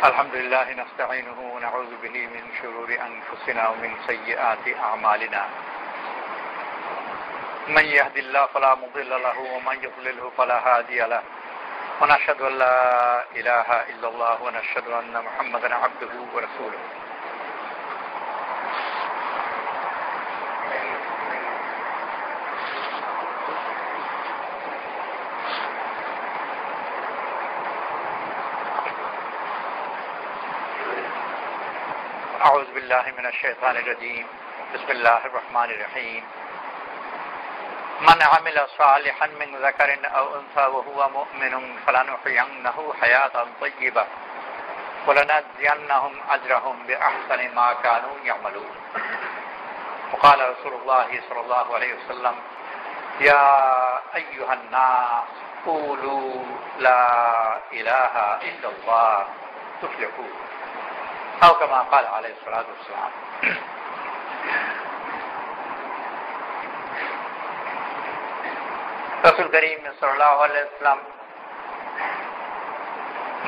الحمد لله نستعينه ونعوذ به من شرور أنفسنا ومن سيئات أعمالنا من يهد الله فلا مضل له ومن يضلله فلا هادي له ونشهد أن لا إله إلا الله ونشهد أن محمدا عبده ورسوله أعوذ بالله من الشيطان الرجيم بسم الله الرحمن الرحيم من عمل صالحا من ذكر أو أنثى وهو مؤمن فلنحيينه حياة طيبة ولنجزينهم أجرهم بأحسن ما كانوا يعملون وقال رسول الله صلى الله عليه وسلم يا أيها الناس قولوا لا إله إلا الله تفلحون أو كما قال عليه الصلاة والسلام রাসূল করিম সাল্লাল্লাহু আলাইহি ওয়াসাল্লাম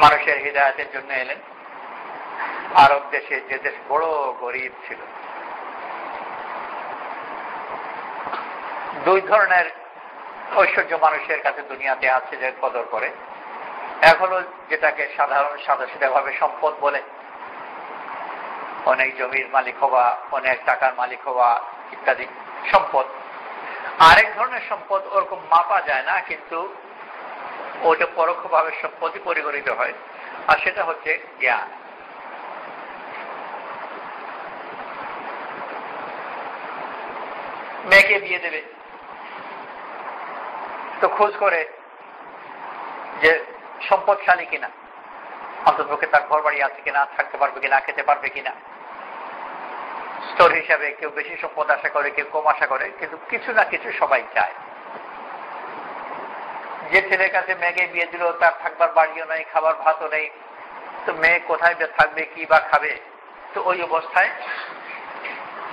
মানুষের হিদায়াতের জন্য এলেন আরব দেশে, যে দেশ বড় গরীব ছিল। দুই ধরনের ঐশ্বর্য মানুষের কাছে দুনিয়াতে আছে যে কদর করে। এক হলো যেটাকে সাধারণ সাদাসিধাভাবে সম্পদ বলে, অনেক জমির মালিক হওয়া, অনেক টাকার মালিক হওয়া ইত্যাদি সম্পদ। আরেক ধরনের সম্পদ ওরকম মাপা যায় না, কিন্তু ওটা পরোক্ষভাবে সম্পদই পরিগণিত হয়, আর সেটা হচ্ছে জ্ঞান। মেয়েকে বিয়ে দেবে তো খোঁজ করে যে সম্পদশালী কিনা, অন্ততপক্ষে তার ঘর বাড়ি আছে কিনা, থাকতে পারবে কিনা, খেতে পারবে কিনা। স্তর হিসাবে কেউ বেশি সম্পদ আশা করে, কেউ কম আশা করে, কিন্তু কিছু না কিছু সবাই চায়। যে ছেলের কাছে মেয়েকে বিয়ে দিল তার থাকবার বাড়িও নেই, খাবার ভাতও নেই, তো মেয়ে কোথায় থাকবে, কি বা খাবে? তো ওই অবস্থায়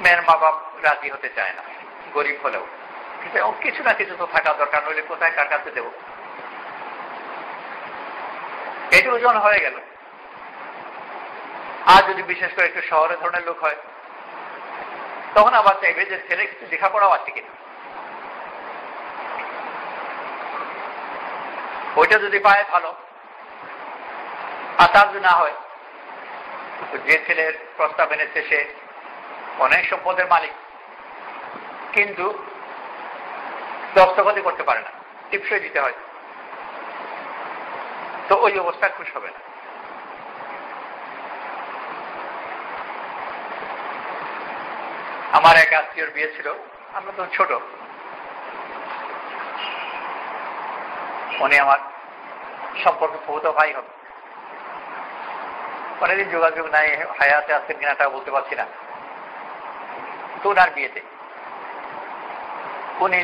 মেয়ের মা বাপ রাজি হতে চায় না, গরিব হলেও। কিছু না কিছু তো থাকা দরকার, নইলে কোথায় কার কাছে দেব? এটি ওজন হয়ে গেল। আর যদি বিশেষ করে একটু শহরের ধরনের লোক হয়, তখন আবার চাইবে যে ছেলে কিছু লেখাপড়াও আছে কিনা। ওইটা যদি পায় ভালো, আর তার যদি না হয়, যে ছেলের প্রস্তাব এনেছে সে অনেক সম্পদের মালিক, কিন্তু দস্তখতই করতে পারে না, টিপসই দিতে হয়, তো ওই অবস্থা খুশ হবে না। আমার এক আত্মীয়র বিয়ে ছিল, আমরা তো ছোট, উনি আমার সম্পর্কে বহুত ভাই হবে, অনেকদিন যোগাযোগ নাই, হায়াতে আসছেন কিনা তা বলতে পারছি না। তো ওনার বিয়েতে উনি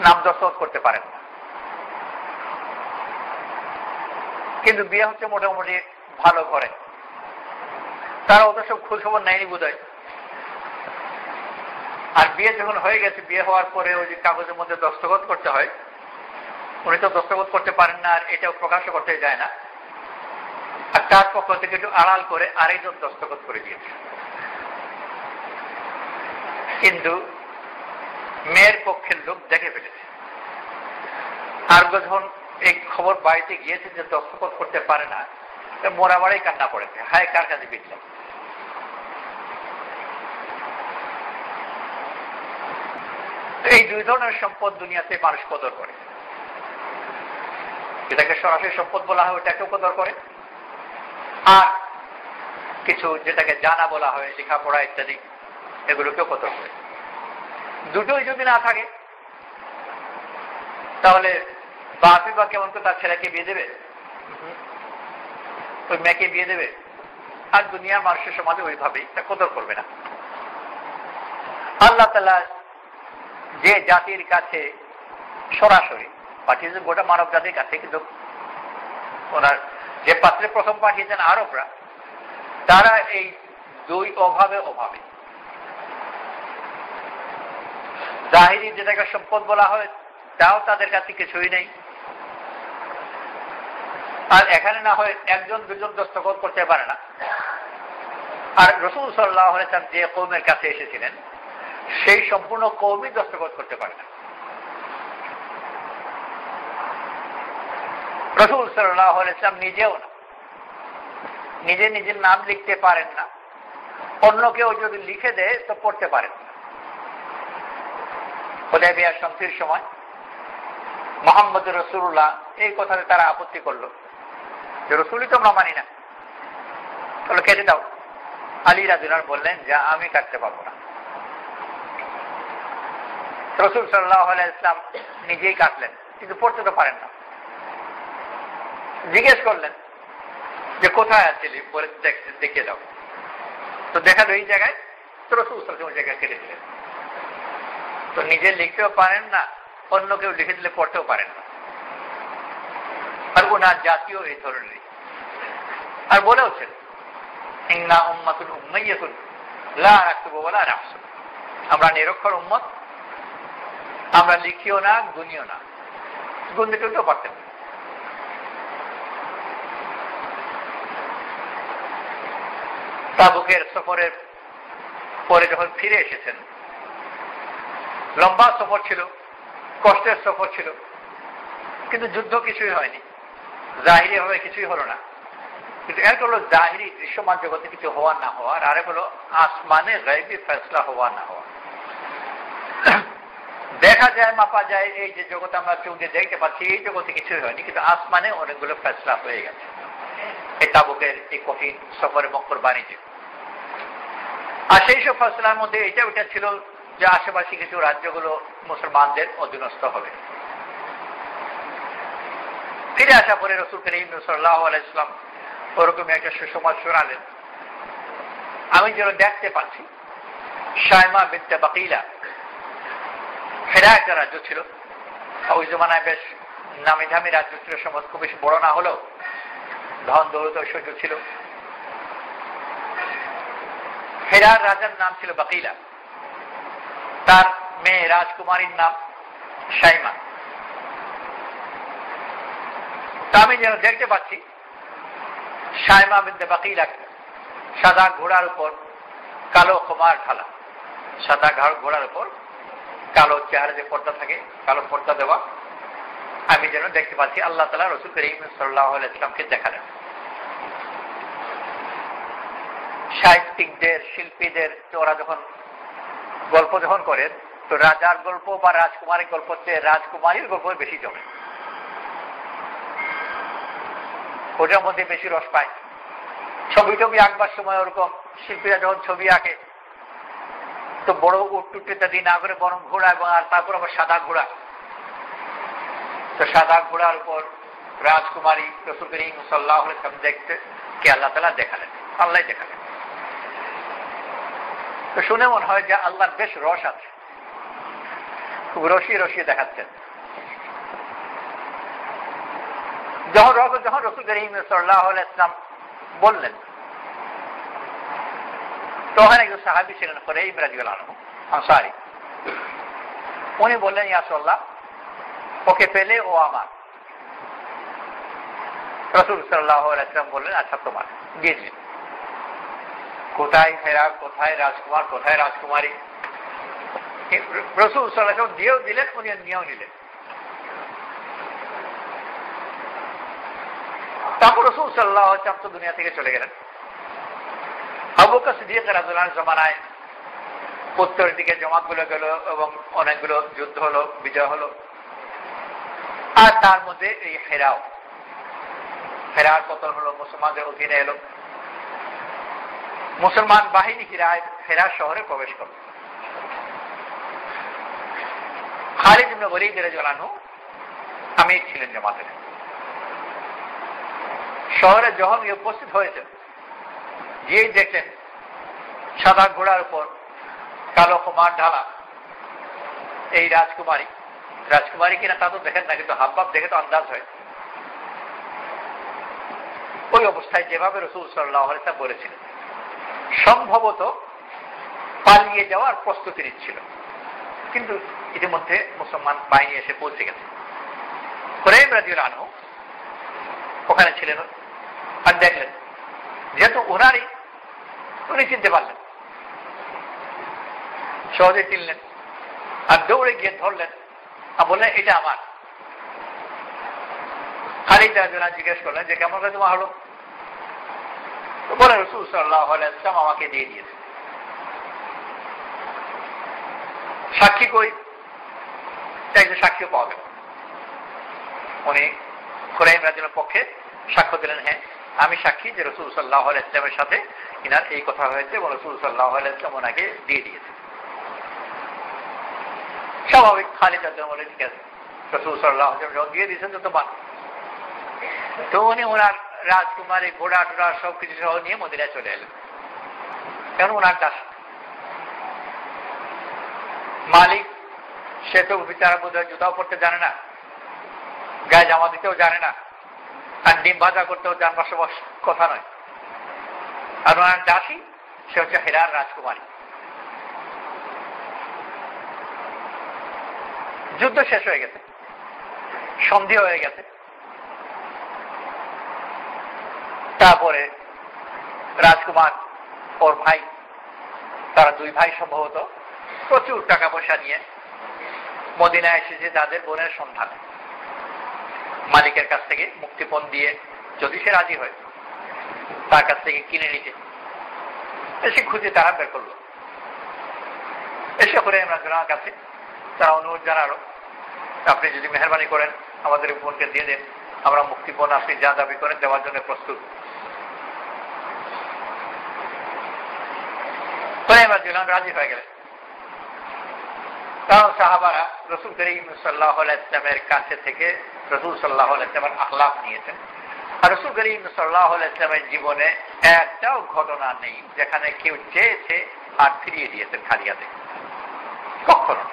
নাম দস্তখত করতে পারেন না, কিন্তু বিয়ে হচ্ছে মোটামুটি ভালো ঘরে। তারা অত সব খোঁজ খবর নেয়নি বোধহয়। আর বিয়ে যখন হয়ে গেছে, বিয়ে হওয়ার পরে ওই যে কাগজের মধ্যে দস্তখত করতে হয়, উনি তো দস্তখত করতে পারেন না, আর এটাও প্রকাশও করতে যায় না। আর তার পক্ষ থেকে একটু আড়াল করে আরেকজন দস্তখত করে দিয়েছে। কিন্তু মেয়ের পক্ষের লোক দেখে ফেলেছে। আর যখন এই খবর বাড়িতে গিয়েছে যে দস্তখত করতে পারে না, মোরাবাড়াই কান্না পড়েছে, হায় কার কাছে বিটলাম। এই দুই ধরনের সম্পদ দুনিয়াতে মানুষ কদর করে। যেটাকে সরাসরি সম্পদ বলা হয় ওটাকেও কদর করে, আর কিছু যেটাকে জানা বলা হয়, লেখাপড়া ইত্যাদি, এগুলোকেও কদর করে। দুটোই যদি না থাকে তাহলে বাপই বা কেমন করে তার ছেলেকে বিয়ে দেবে? ওই মেয়েকে বিয়ে দেবে, আর দুনিয়ার মানুষের সমাজে ওইভাবেই তা কদর করবে না। আল্লাহ তাআলা যে জাতির কাছে সরাসরি পাঠিয়েছেন, গোটা মানব জাতির কাছে, কিন্তু ওনার যে পাত্রে প্রথম পাঠিয়েছেন আরবরা, তারা এই দুই অভাবে জাহিরি যেটাকে সম্পদ বলা হয় তাও তাদের কাছে কিছুই নেই। আর এখানে না হয় একজন দুজন দস্তখত করতে পারে না। আর রাসূল সাল্লাল্লাহু আলাইহি ওয়াসাল্লাম যে কওমের কাছে এসেছিলেন সেই সম্পূর্ণ কওমই দস্তখত করতে পারে না। রাসূল সাল্লাল্লাহু আলাইহি ওয়াসাল্লাম নিজেও না, নিজের নাম লিখতে পারেন না, অন্য কেউ যদি লিখে দেয় তো পড়তে পারেন না। হুদায়বিয়া সন্ধির সময় মুহাম্মদ রাসূলুল্লাহ এই কথাতে তারা আপত্তি করলো যে রাসূলই তো আমরা মানি না, তাহলে কেটে দাও। আলী রাদিয়াল্লাহু আনহু বললেন যে আমি কাটতে পারবো না। রাসূল সাল্লাল্লাহু আলাইহি ওয়াসাল্লাম নিজেই কাটলেন, কিন্তু পড়তে তো পারেন না। জিজ্ঞেস করলেন যে কোথায় আছিলি, বলে দেখিয়ে দাও। তো দেখালো এই জায়গায়, তো রাসূল সাল্লাল্লাহু আলাইহি ওয়াসাল্লাম ওই জায়গায় কেটে দিলেন। তো নিজে লিখতেও পারেন না, অন্য কেউ লিখে দিলে পড়তেও পারেন না। আর ওনার জাতীয় এই ধরনেরই। আর বলেওছেন ইন্না উম্মাতুন উম্মাইয়াতুন লা নাকতুবু ওয়া লা নাহসুব, আমরা নিরক্ষর উম্মত, আমরা লিখিও না গুনিও না, গুনতে কেউ পারতেন না। তাবুকের সফরের পরে যখন ফিরে এসেছেন, লম্বা সফর ছিল, কষ্টের সফর ছিল, কিন্তু যুদ্ধ কিছুই হয়নি, জাহিরি ভাবে কিছুই হলো না। কিন্তু এক হলো জাহিরি দৃশ্যমান জগতে কিছু হওয়ার না হওয়ার, আর এক হলো আসমানে গায়বী ফেসলা হওয়া না হওয়া। দেখা যায়, মাপা যায়, এই যে জগতে আমরা চোখ দিয়ে দেখতে পাচ্ছি এই জগতে কিছুই হয়নি, কিন্তু আসমানে অনেকগুলো ফেসলা হয়ে গেছে এই তাবুকের এই কঠিন সফরে মক্কার বাণিজ্য। আর সেই সব ফেসলার মধ্যে এটা ছিল যে আশেপাশে কিছু রাজ্যগুলো মুসলমানদের অধীনস্থ হবে। ফিরে আসা পরে রাসূল করিম সাল্লাল্লাহু আলাইহি ওয়াসাল্লাম ওরকম একটা সুসমাদ শোনালেন, আমি যেন দেখতে পাচ্ছি শায়মা বিনতে বাকিলা, হেরা একটা রাজ্য ছিল, ওই জমানায় বেশ নামি দামি রাজ্য ছিল, সমাজ খুব বেশি বড় না হলেও ধন দৌলত ঐশ্বর্য ছিল। হেরার রাজার নাম ছিল বাকিলা, তার মেয়ে রাজকুমারীর নাম শাইমা। তা আমি যেন দেখতে পাচ্ছি শাইমা বিনতে বাকিলা সাদা ঘোড়ার উপর কালো খোমার ঢালা, সাদা ঘোড়ার উপর কালো চেহারা যে পর্দা থাকে, কালো পর্দা দেওয়া, আমি যেন দেখতে পাচ্ছি। আল্লাহ তাআলা রাসূল করিম সাল্লাল্লাহু আলাইহি ওয়াসাল্লামকে দেখালেন। সাহিত্যিকদের, শিল্পীদের ওরা যখন গল্প যখন করে, তো রাজার গল্প বা রাজকুমারীর গল্প চেয়ে রাজকুমারীর গল্প বেশি জমে, ওটার মধ্যে বেশি রস পায়। ছবি টবি আঁকবার সময় ওরকম শিল্পীরা যখন ছবি আঁকে তো বড় উটটুটিটা দিয়ে না করে বরং ঘোড়া, এবং আর তারপর আবার সাদা ঘোড়া। তো সাদা ঘোড়ার উপর রাজকুমারী রাসূল করিম সাল্লাল্লাহু আলাইহি ওয়াসাল্লাম দেখতে কে আল্লাহ তাআলা দেখালেন, আল্লাহ দেখালেন। তো শুনে মনে হয় যে আল্লাহর বেশ রস আছে, খুব রসিয়ে দেখাচ্ছেন। যখন রাসূল করিম সাল্লাল্লাহু আলাইহি ওয়াসাল্লাম বললেন, তখন একজন সাহাবী ছিলেন হুরাইব রাদিয়াল্লাহু আনহু, আনসারী। উনি বললেন, ইয়া রাসূলুল্লাহ, ওকে পেলে ও আমার। রাসূল সাল্লাল্লাহু আলাইহি ওয়াসাল্লাম বললেন, আচ্ছা তোমার, দিয়ে দিন। কোথায় হেরা, কোথায় রাজকুমার, কোথায় রাজকুমারী, রাসূল সাল্লাল্লাহু আলাইহি ওয়াসাল্লাম দিয়েও দিলেন, উনি নিয়েও নিলেন। তারপর রাসূল সাল্লাল্লাহু আলাইহি ওয়াসাল্লাম তো দুনিয়া থেকে চলে গেলেন। আবু বকর সিদ্দিক রাদিয়াল্লাহু আনহু জামানায় উত্তর দিকে জমাতগুলো গেল এবং অনেকগুলো যুদ্ধ হলো, বিজয় হলো। আর তার মধ্যে এই হেরার পতন হলো, মুসলমানদের অধীনে এলো। মুসলমান বাহিনী হেরা শহরে প্রবেশ করল। খালিদ ইবনে ওয়ালিদ রাদিয়াল্লাহু আনহু আমির ছিলেন জামাতের। শহরে যখন গিয়ে উপস্থিত হয়েছে, গিয়েই দেখলেন সাদা ঘোড়ার উপর কালো কুমার ঢালা এই রাজকুমারী কিনা তা তো দেখেন না, কিন্তু হাবভাব দেখে তো আন্দাজ হয়। ওই অবস্থায় যেভাবে রাসূল সাল্লাল্লাহু আলাইহি ওয়াসাল্লাম বলেছিলেন, সম্ভবত পালিয়ে যাওয়ার প্রস্তুতি নিচ্ছিল, কিন্তু ইতিমধ্যে মুসলমান বাহিনী এসে পৌঁছে গেছে। কুরাইব রাদিয়াল্লাহু আনহু ওখানে ছিলেন আর দেখলেন, যেহেতু উনি চিনতে পারলেন, সহজে চিনলেন আর দৌড়ে গিয়ে ধরলেন আর বললেন এটা আমার। খালিদ রাদিয়াল্লাহু আনহু জিজ্ঞেস করলেন যে কেমন করে তোমার হলো? বলে রাসূল সাল্লাল্লাহু আলাইহি ওয়াসাল্লাম আমাকে দিয়ে দিয়েছে। সাক্ষী কই? একজন সাক্ষীও পাওয়া গেল। উনি কুরাইব রাদিয়াল্লাহু পক্ষে সাক্ষ্য দিলেন, হ্যাঁ আমি সাক্ষী যে রাসূল সাল্লাল্লাহু আলাইহি ওয়াসাল্লামের সাথে ইনার এই কথা হয়েছে এবং রাসূল সাল্লাল্লাহু আলাইহি ওয়াসাল্লাম ওনাকে দিয়ে দিয়েছে। স্বাভাবিক খালিদ রাদিয়াল্লাহু আনহু ঠিক আছে, রাসূল সাল্লাল্লাহু আলাইহি ওয়াসাল্লাম দিয়ে দিয়েছেন তো মান। তো উনি ওনার রাজকুমারী ঘোড়া টোড়া সবকিছু সহ নিয়ে মদিনায় চলে এলেন, কারণ ওনার দাস মালিক সে তো বিচারা বোধ হয় জুতাও পড়তে জানে না, গায়ে জামা দিতেও জানে না, আর ডিম ভাজা করতেও জানবার সবার কথা নয়। আর ওনার দাসী সে হচ্ছে হেরার রাজকুমারী। যুদ্ধ শেষ হয়ে গেছে, সন্ধি হয়ে গেছে। তারপরে রাজকুমার ওর ভাই, তারা দুই ভাই সম্ভবত প্রচুর টাকা পয়সা নিয়ে মদিনায় এসেছে তাদের বোনের সন্ধানে, মালিকের কাছ থেকে মুক্তিপণ দিয়ে যদি সে রাজি হয় তার কাছ থেকে কিনে নিতে। এসে খুঁজে তারা বের করলো, এসে করে আমরা কাছে তারা অনুরোধ জানালো আপনি যদি মেহরবানি করেন আমাদের বোনকে দিয়ে দেন, আমরা মুক্তিপণ আপনি যা দাবি করেন দেওয়ার জন্য প্রস্তুত। রাজি হয়ে গেলেন, কারণ সাহাবারা রাসূল করিম সাল্লাল্লাহু আলাইহি ওয়াসাল্লামের কাছে থেকে রাসূল সাল্লাল্লাহু আলাইহি ওয়াসাল্লামের আখলাক নিয়েছেন। আর রাসূল করিম সাল্লাল্লাহু আলাইহি ওয়াসাল্লামের জীবনে একটাও ঘটনা নেই যেখানে কেউ চেয়েছে আর ফিরিয়ে দিয়েছেন খালি হাতে, কখনো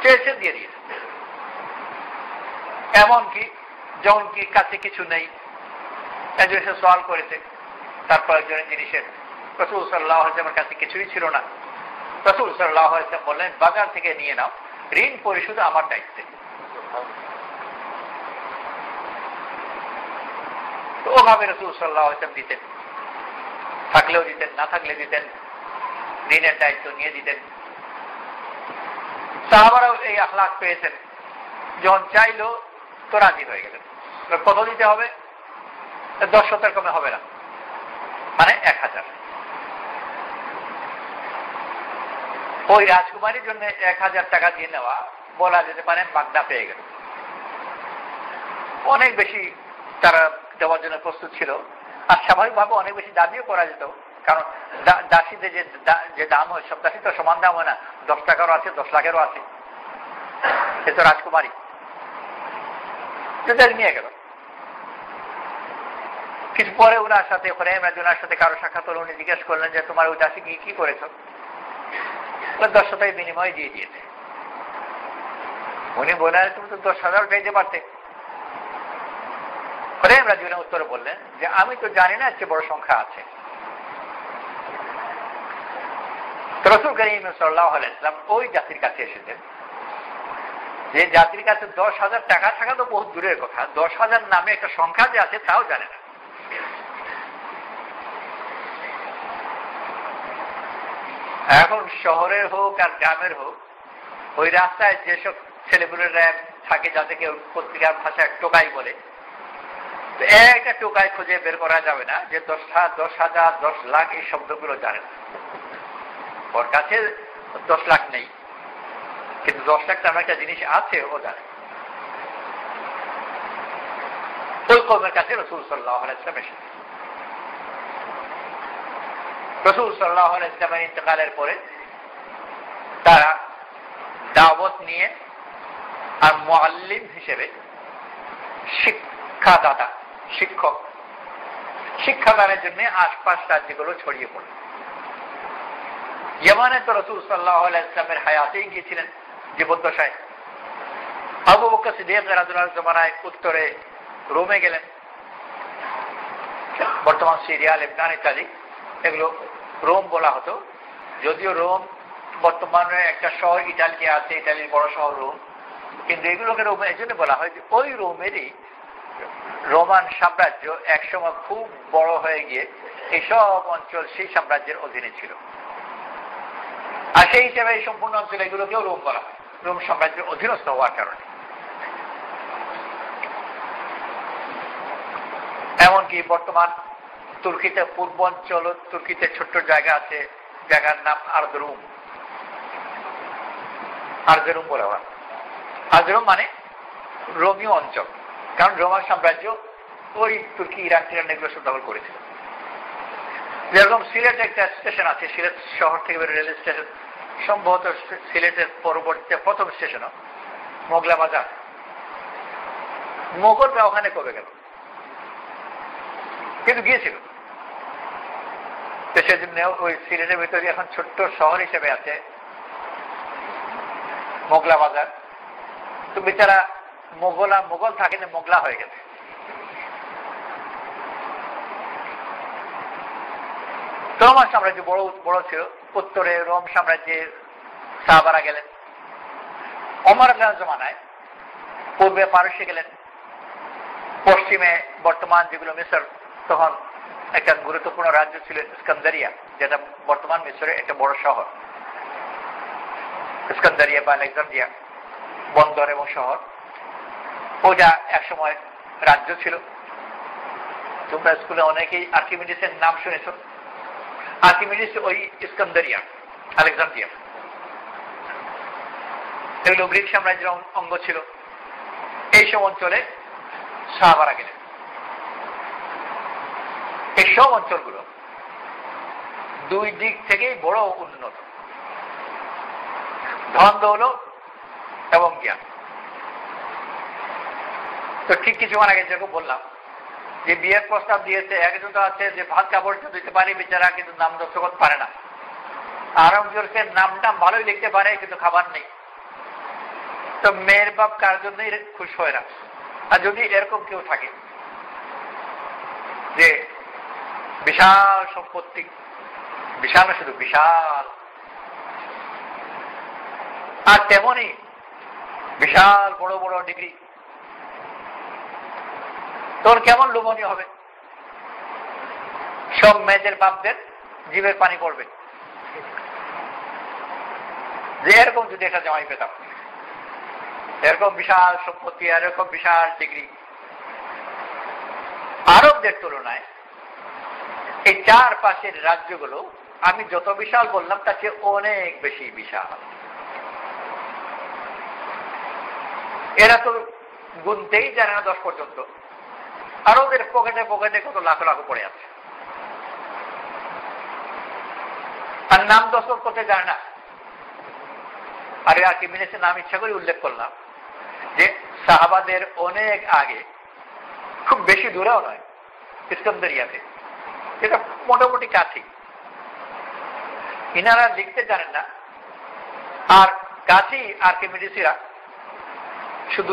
চেয়েছেন দিয়ে দিয়েছেন। এমনকি যখন কি কাছে কিছু নেই, একজন এসে সওয়াল করেছে, তারপর একজনের জিনিসের রাসূল সাল্লাল্লাহু আলাইহি ওয়াসাল্লামের কাছে কিছুই ছিল না, রাসূল সাল্লাল্লাহু আলাইহি ওয়াসাল্লাম বললেন বাজার থেকে নিয়ে নাও, ঋণ পরিশোধ আমার দায়িত্বে। তো ওভাবে রাসূল সাল্লাল্লাহু আলাইহি ওয়াসাল্লাম দিতেন, থাকলেও দিতেন, না থাকলে দিতেন, ঋণের দায়িত্ব নিয়ে দিতেন। সাহাবারাও এই আখলাক পেয়েছেন, যখন চাইলো তো রাজি হয়ে গেলেন। কত দিতে হবে? 10 কমে হবে না, মানে 1000। ওই রাজকুমারীর জন্য 1000 টাকা দিয়ে নেওয়া বলা যেতে পারে মাগনা পেয়ে গেল। অনেক বেশি তারা দেওয়ার জন্য প্রস্তুত ছিল, আর স্বাভাবিকভাবে অনেক বেশি দাবিও করা যেত, কারণ দাসীদের যে দাম হয় সব দাসী তো সমান দাম হয় না, 10 টাকারও আছে, 10 লাখেরও আছে। সে তো রাজকুমারী, নিয়ে গেল। কিছু পরে ওনার সাথে ওনার সাথে কারো সাক্ষাৎ হলো, উনি জিজ্ঞেস করলেন যে তোমার ওই দাসী কি করেছ? 10 বিনিময় দিয়ে দিয়েছে। উনি বললেন তুমি তো 10,000 চাইতে পারতে। উত্তরে বললেন যে আমি তো জানি না চেয়ে বড় সংখ্যা আছে। রাসূল করিম সাল্লাল্লাহু আলাইহি ওয়াসাল্লাম ওই জাতির কাছে এসেছেন যে জাতির কাছে 10,000 টাকা থাকা তো বহুত দূরের কথা, 10,000 নামে একটা সংখ্যা যে আছে তাও জানে না। এখন শহরের হোক আর গ্রামের হোক, ওই রাস্তায় যেসব ছেলেগুলোরা থাকে যাতে কেউ পত্রিকার ভাষায় টোকাই বলে, একটা টোকাই খুঁজে বের করা যাবে না যে 10,000, 10 লাখ এই শব্দগুলো জানে না। ওর কাছে 10 লাখ নেই, কিন্তু 10 লাখ নামে একটা জিনিস আছে ও জানে। ওই কওমের কাছে রাসূল সাল্লাল্লাহু আলাইহি ওয়াসাল্লাম এসেছেন। রাসূল সাল্লাল্লাহু আলাইহি ওয়াসাল্লামের ইন্তেকালের পরে তারা দাওয়াত নিয়ে আর মুআল্লিম হিসেবে, শিক্ষাদাতা শিক্ষক, শিক্ষাদানের জন্য আশপাশ রাজ্যগুলো ছড়িয়ে পড়ে। ইয়ামানে তো রাসূল সাল্লাল্লাহু আলাইহি ওয়াসাল্লামের হায়াতেই গিয়েছিলেন, জীবদ্দশায়। আবু বকর সিদ্দিক রাদিয়াল্লাহু আনহু জমানায় উত্তরে রোমে গেলেন, বর্তমান সিরিয়া, লেবনান ইত্যাদি, এগুলো রোম বলা হতো। যদিও রোম বর্তমানে একটা শহর ইটালিতে আছে, ইটালির বড় শহর রোম, কিন্তু এগুলোকে রোম এই জন্য বলা হয় যে ওই রোমেরই রোমান সাম্রাজ্য একসময় খুব বড় হয়ে গিয়ে এইসব অঞ্চল সেই সাম্রাজ্যের অধীনে ছিল, আর সেই হিসেবে এই সম্পূর্ণ অঞ্চল এগুলোকেও রোম বলা হয়, রোম সাম্রাজ্যের অধীনস্থ হওয়ার কারণে। এমনকি বর্তমান তুর্কিতে, পূর্বাঞ্চল তুর্কিতে ছোট্ট জায়গা আছে, জায়গার নাম আরজরুম। আরজরুম বলা হয়, আরজরুম মানে রোমীয় অঞ্চল, কারণ রোমান সাম্রাজ্য ওই তুর্কি, ইরাক, টিরান এগুলো সব দখল করেছিল। যেরকম সিলেটে একটা স্টেশন আছে, সিলেট শহর থেকে রেল স্টেশন, সম্ভবত সিলেটের পরবর্তীতে প্রথম স্টেশনও মোগলা বাজার। মোগলরা ওখানে কবে গেল? কিন্তু গিয়েছিল। তো সেজন্য ওই সিলেটের ভিতরে এখন ছোট্ট শহর হিসেবে আছে মোগলা বাজার। তো বেচারা মোগল থাকে না, মোগলা হয়ে গেছে। রোমান সাম্রাজ্য বড় বড় ছিল। উত্তরে রোম সাম্রাজ্যে সাহাবারা গেলেন, ওমর জমানায় পূর্বে পারস্যে গেলেন, পশ্চিমে বর্তমান যেগুলো মিশর, তখন একটা গুরুত্বপূর্ণ রাজ্য ছিল ইস্কান্দারিয়া, যেটা বর্তমান মিশরের একটা বড় শহর। ইস্কান্দারিয়া বা আলেকজান্দ্রিয়া বন্দর এবং শহর, ওটা একসময় রাজ্য ছিল। তোমরা স্কুলে অনেকেই আর্কিমিডিসের নাম শুনেছ। আর্কিমিডিস ওই ইস্কান্দারিয়া, আলেকজান্দ্রিয়া, এগুলো গ্রিক সাম্রাজ্যের অঙ্গ ছিল। এইসব অঞ্চলে সাহাবারা গেলেন। এইসব অঞ্চলগুলো দুই দিক থেকেই বড় উন্নত, ধন দৌলত এবং জ্ঞান। তো ঠিক কিছুক্ষণ আগে যেরকম বললাম যে বিয়ের প্রস্তাব দিয়েছে, একজন তো আছে যে ভাত কাপড় দিতে পারে বেচারা, কিন্তু নাম দস্তখত পারে না। আর একজনের নামটা ভালোই লিখতে পারে, কিন্তু খাবার নেই। তো মেয়ের বাপ কার জন্যই খুশ হয় না। আর যদি এরকম কেউ থাকে যে বিশাল সম্পত্তি, বিশাল না শুধু বিশাল, আর তেমনই বিশাল বড় বড় ডিগ্রি, তোর কেমন লোভনীয় হবে? সব মেয়েদের বাপদের জিভের পানি পড়বে যে এরকম যদি একটা জামাই পেতাম, এরকম বিশাল সম্পত্তি, এরকম বিশাল ডিগ্রি। আরবদের তুলনায় এই চার পাশের রাজ্যগুলো আমি যত বিশাল বললাম তার চেয়ে অনেক বেশি বিশাল। এরা তো গুনতেই জানে না 10 পর্যন্ত, আর ওদের পকেটে পকেটে কত লাখ লাখ পড়ে আছে, আর নাম দস্তখত করতে জানে না। আর আর্কিমিডিসের নাম ইচ্ছা করে উল্লেখ করলাম যে সাহাবাদের অনেক আগে, খুব বেশি দূরেও নয়, ইস্কান্দারিয়াতে, এটা মোটামুটি কাছে। ইনারা লিখতে জানেন না, আর কাছেই আর্কিমিডিসেরা শুধু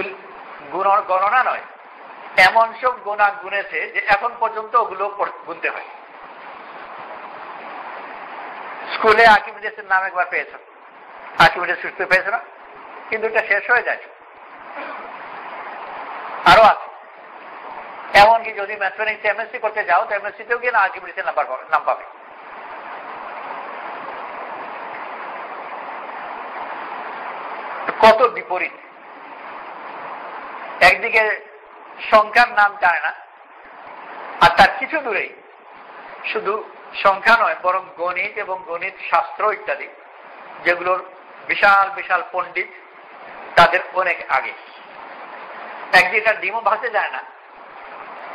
গণনা নয়, এমন সব গোনা গুনেছে যে এখন পর্যন্ত ওগুলো গুনতে হয়। স্কুলে আর্কিমিডিসের নাম একবার পেয়েছ, আর্কিমিডিস সূত্র পেয়েছ না, কিন্তু এটা শেষ হয়ে যায়। আরো আছে, এমনকি যদি ম্যাথমেটিক্স এমএসসি করতে যাও তো এমএসসিতেও গিয়ে না আর্কিমিডিসের নাম পাবে। কত বিপরীত! একদিকে সংখ্যার নাম জানে না, আর তার কিছু দূরেই শুধু সংখ্যা নয় বরং গণিত এবং গণিত শাস্ত্র ইত্যাদি, যেগুলোর বিশাল বিশাল পণ্ডিত, তাদের অনেক আগে। একদিকে ডিমও ভাজতে যায় না,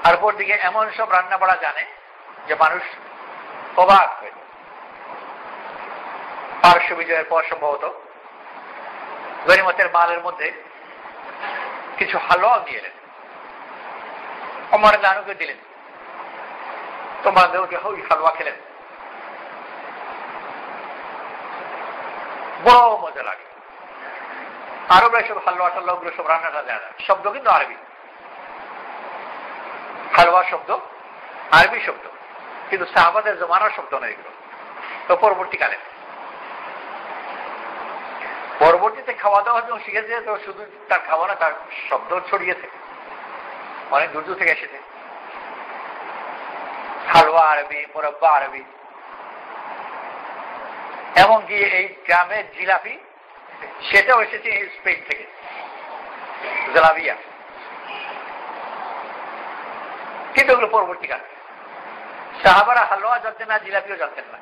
আর অপর দিকে এমন সব রান্না বাড়া জানে যে মানুষ অবাক হয়ে যায়। পারস্য বিজয়ের পর সম্ভবত গনিমতের মালের মধ্যে কিছু হালুয়া নিয়ে এলেন। ওমর রাদিয়াল্লাহু দিলেন। তোমাদের ওই হালুয়া খেলেন, বড় মজা লাগে। আরবরা সব হালুয়া টাল্লা ওগুলো সব রান্নাটা দেয় না, শব্দ কিন্তু আরবি। হালুয়া শব্দ আরবি শব্দ, কিন্তু সাহাবাদের জমানার শব্দ নয় এগুলো। তো পরবর্তীতে খাওয়া দাওয়া যখন শিখেছে, তো শুধু তার খাওয়া না, তার শব্দ ছড়িয়েছে, অনেক দূর দূর থেকে এসেছে। হালুয়া আরবি, মোরব্বা আরবি। এমনকি এই গ্রামের জিলাপি, সেটাও এসেছে স্পেন থেকে, জালাবিয়া। কিন্তু ওগুলো পরবর্তীকালে। সাহাবারা হালুয়া জানতেন না, জিলাপিও জানতেন না।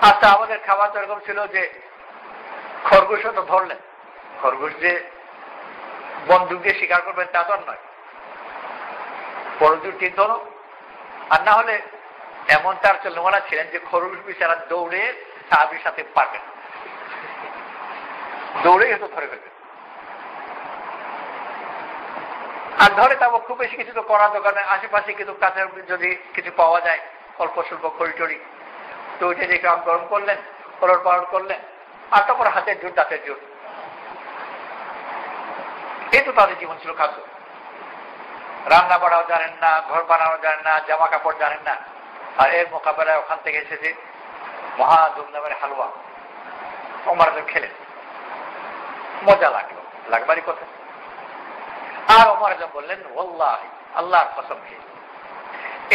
আর সাহাবাদের খাবার তো এরকম ছিল যে খরগোশও তো ধরলেন, খরগোশ যে বন্দুক দিয়ে শিকার করবেন তা তো আর নয়, পরজুর তীর ধরো। আর না হলে এমন তার চলমানা ছিলেন যে খরগোশ বিচারা দৌড়ে সাহাবির সাথে পারবেন, দৌড়েই হয়তো ধরে ফেলবেন। আর ধরে তাও খুব বেশি কিছু তো করার দোকানে আশেপাশে কিন্তু কাছে যদি কিছু পাওয়া যায়, অল্প স্বল্প খড়িটড়ি, তো ওইটা যে গ্রাম গরম করলেন, পলট পালট করলেন, আর তারপর হাতের জোর দাঁতের জোর। এই তো তাদের জীবন ছিল খাদ্য। রান্না বাড়াও জানেন না, ঘর বানানো জানেন না, জামা কাপড় জানেন না। আর এর মোকাবেলায় ওখান থেকে এসেছে মহা ধুমধামের হালুয়া। ওমর খেলেন, মজা লাগলো, লাগবারই কথা। আর ওমর বললেন, ওয়াল্লাহি, আল্লাহর কসম খেয়ে,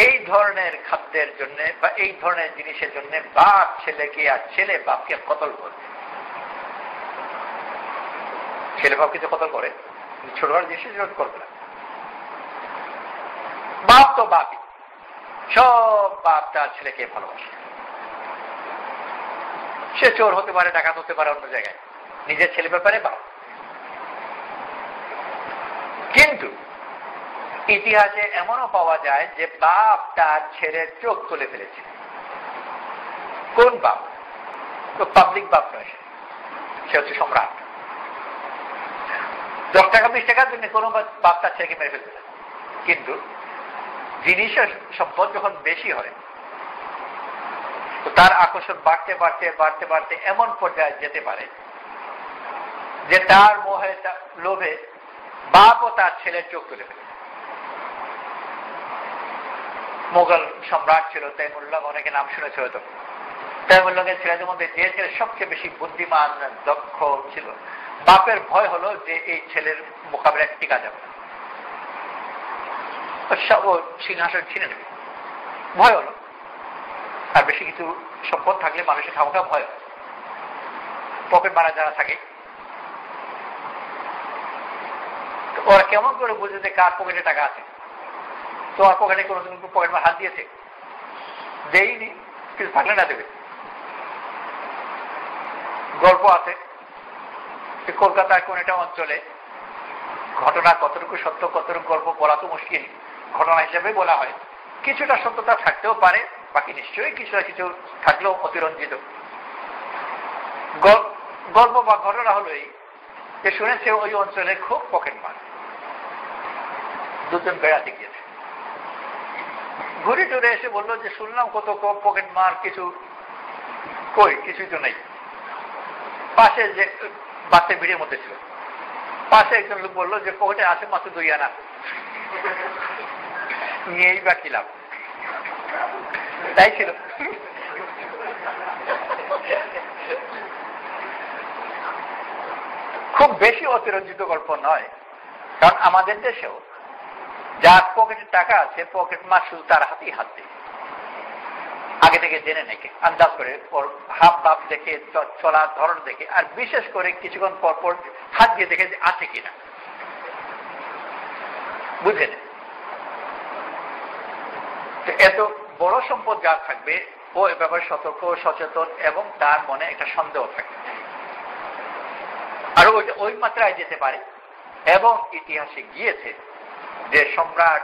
এই ধরনের খাদ্যের জন্য বা এই ধরনের জিনিসের জন্য বাপ ছেলেকে আর ছেলে বাপকে কতল করবে। ছেলে বাপকে যে কতল করে, ছোটবেলার জিনিসের জন্য করবে না। বাপ তো বাপই, সব বাপ তার ছেলেকে ভালোবাসে। সে চোর হতে পারে, ডাকাত হতে পারে অন্য জায়গায়, নিজের ছেলে ব্যাপারে বাপ। কিন্তু ইতিহাসে এমনও পাওয়া যায় যে বাপ তার ছেলের চোখ তুলে ফেলেছে। কোন বাপ? তো পাবলিক বাপ নয়, সে হচ্ছে সম্রাট। 10 টাকা 20 টাকার জন্য কোনো বাপ তার ছেলেকে মেরে ফেলবে না। কিন্তু জিনিসের সম্পদ যখন বেশি হয়, তো তার আকর্ষণ বাড়তে বাড়তে বাড়তে বাড়তে এমন পর্যায়ে যেতে পারে যে তার মোহে লোভে বাপও তার ছেলের চোখ তুলে ফেলে। মোগল সম্রাট ছিল তাইমুল্লাহ, অনেকে নাম শুনেছে হয়তো। তাইমুল্লাহের ছেলেদের মধ্যে যে ছেলে সবচেয়ে বেশি বুদ্ধিমান দক্ষ ছিল, বাপের ভয় হলো যে এই ছেলের মোকাবিলায় টিকা যাবে, ও সিংহাসন ছিনে নেবে, ভয় হলো। আর বেশি কিছু সম্পদ থাকলে মানুষের খাওয়াটা ভয় হয়। পকেট মারা যারা থাকে, ওরা কেমন করে বুঝে যে কার পকেটে টাকা আছে? তোমার পকেটে কোনো পকেট মার হাত দিয়েছে? দেয়নি, কিছু থাকলে না দেবে। গল্প আছে কলকাতার কোন একটা অঞ্চলে ঘটনা কতটুকু সত্য কতটুকু গল্প বলা তো মুশকিল, ঘটনা হিসেবে বলা হয়। কিছুটা সত্যতা থাকতেও পারে, বাকি নিশ্চয়ই কিছুটা কিছু থাকলেও অতিরঞ্জিত। গল্প বা ঘটনা হলো এই যে শুনেছে ওই অঞ্চলে খুব পকেট মার। দুজন বেড়াতে গিয়েছে, ঘুরে টুরে এসে বললো যে শুনলাম কত পকেট মার, কিছু কই, কিছুই তো নেই। পাশে যে বাসের ভিড়ের মধ্যে ছিল, পাশে একজন লোক বললো যে পকেটে আছে মাত্র 2 আনা, নিয়েই বা কি লাভ? তাই ছিল। খুব বেশি অতিরঞ্জিত গল্প নয়, কারণ আমাদের দেশেও যার পকেটে টাকা আছে পকেট মার শুধু তার হাতেই হাত দেয়, আগে থেকে জেনে নেকে আন্দাজ করে, ওর হাব ভাব দেখে, চলার ধরন দেখে, আর বিশেষ করে কিছুক্ষণ পর পর হাত দিয়ে দেখে যে আছে কিনা, বুঝে নেয়। এত বড় সম্পদ যার থাকবে ও এ ব্যাপারে সতর্ক, সচেতন, এবং তার মনে একটা সন্দেহ থাকবে, আর ওই মাত্রায় যেতে পারে। এবং ইতিহাসে গিয়েছে যে সম্রাট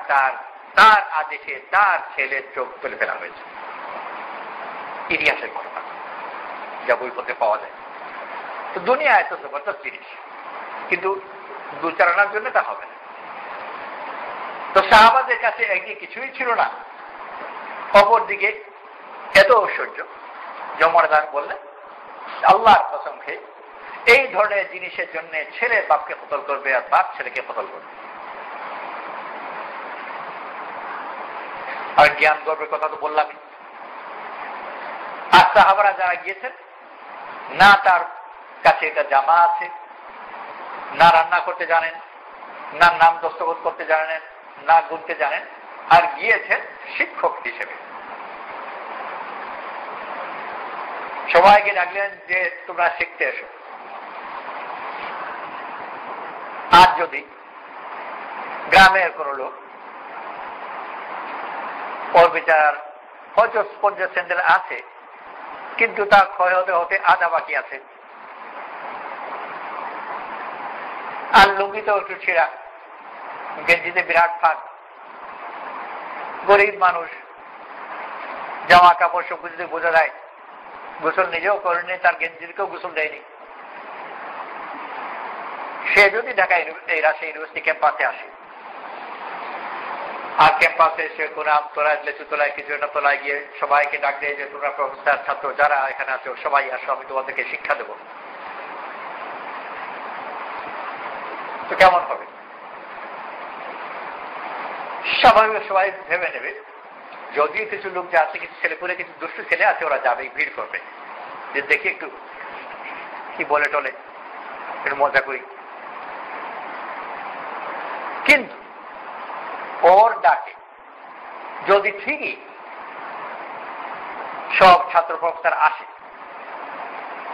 তার আদেশে তার ছেলের চোখ তুলে ফেলা হয়েছে। ইতিহাসের ঘটনা যা বইপত্রে পাওয়া যায়। তো দুনিয়া এত জবরদস্ত জিনিস, কিন্তু দূর চালানোর জন্য তা হবে না। তো সাহাবাদের কাছে একদিকে কিছুই ছিল না, অপরদিকে এত ঐশ্বর্য। জমরদান বললেন আল্লাহর কসম খেয়ে এই ধরনের জিনিসের জন্য ছেলে বাপকে কতল করবে আর বাপ ছেলেকে কতল করবে। আর জ্ঞান গর্বের কথা তো বললামই। আর সাহাবারা যারা গিয়েছেন, না তার কাছে এটা জামা আছে, না রান্না করতে জানেন, না নাম দস্তখত করতে জানেন, না গুনতে জানেন, আর গিয়েছেন শিক্ষক হিসেবে। সবাইকে ডাকলেন যে তোমরা শিখতে এসো। আর যদি গ্রামের কোন লোক ওর বিচার হয়তো স্পঞ্জের স্যান্ডেল আছে, কিন্তু তার ক্ষয় হতে হতে আধা বাকি আছে, আর লুঙ্গিতে একটু ছিঁড়া, গেঞ্জিতে বিরাট ফাঁক, গরিব মানুষ, জামা কাপড় সব কিছুতে বোঝা যায়, গোসল নিজেও করেনি, তার গেঞ্জিকেও গোসল দেয়নি। সে যদি ঢাকা রাজশাহী ইউনিভার্সিটি ক্যাম্পাসে আসে, আর ক্যাম্পাসে এসে কোন আমতলায় লেচু তলায় কিছু একটা তলায় গিয়ে সবাইকে ডাক দেয় যে তোমরা প্রফেসর ছাত্র যারা এখানে আছো সবাই আসো, আমি তোমাদেরকে শিক্ষা দেব, তো কেমন হবে? স্বাভাবিক সবাই ভেবে নেবে, যদিও কিছু লোক যে আছে, কিছু ছেলে পুলে, কিছু দুষ্টু ছেলে আছে, ওরা যাবে, ভিড় করবে, যে দেখি একটু কি বলে টলে, একটু মজা করি। কিন্তু ওর ডাকে যদি ঠিকই সব ছাত্র প্রফেসর আসে,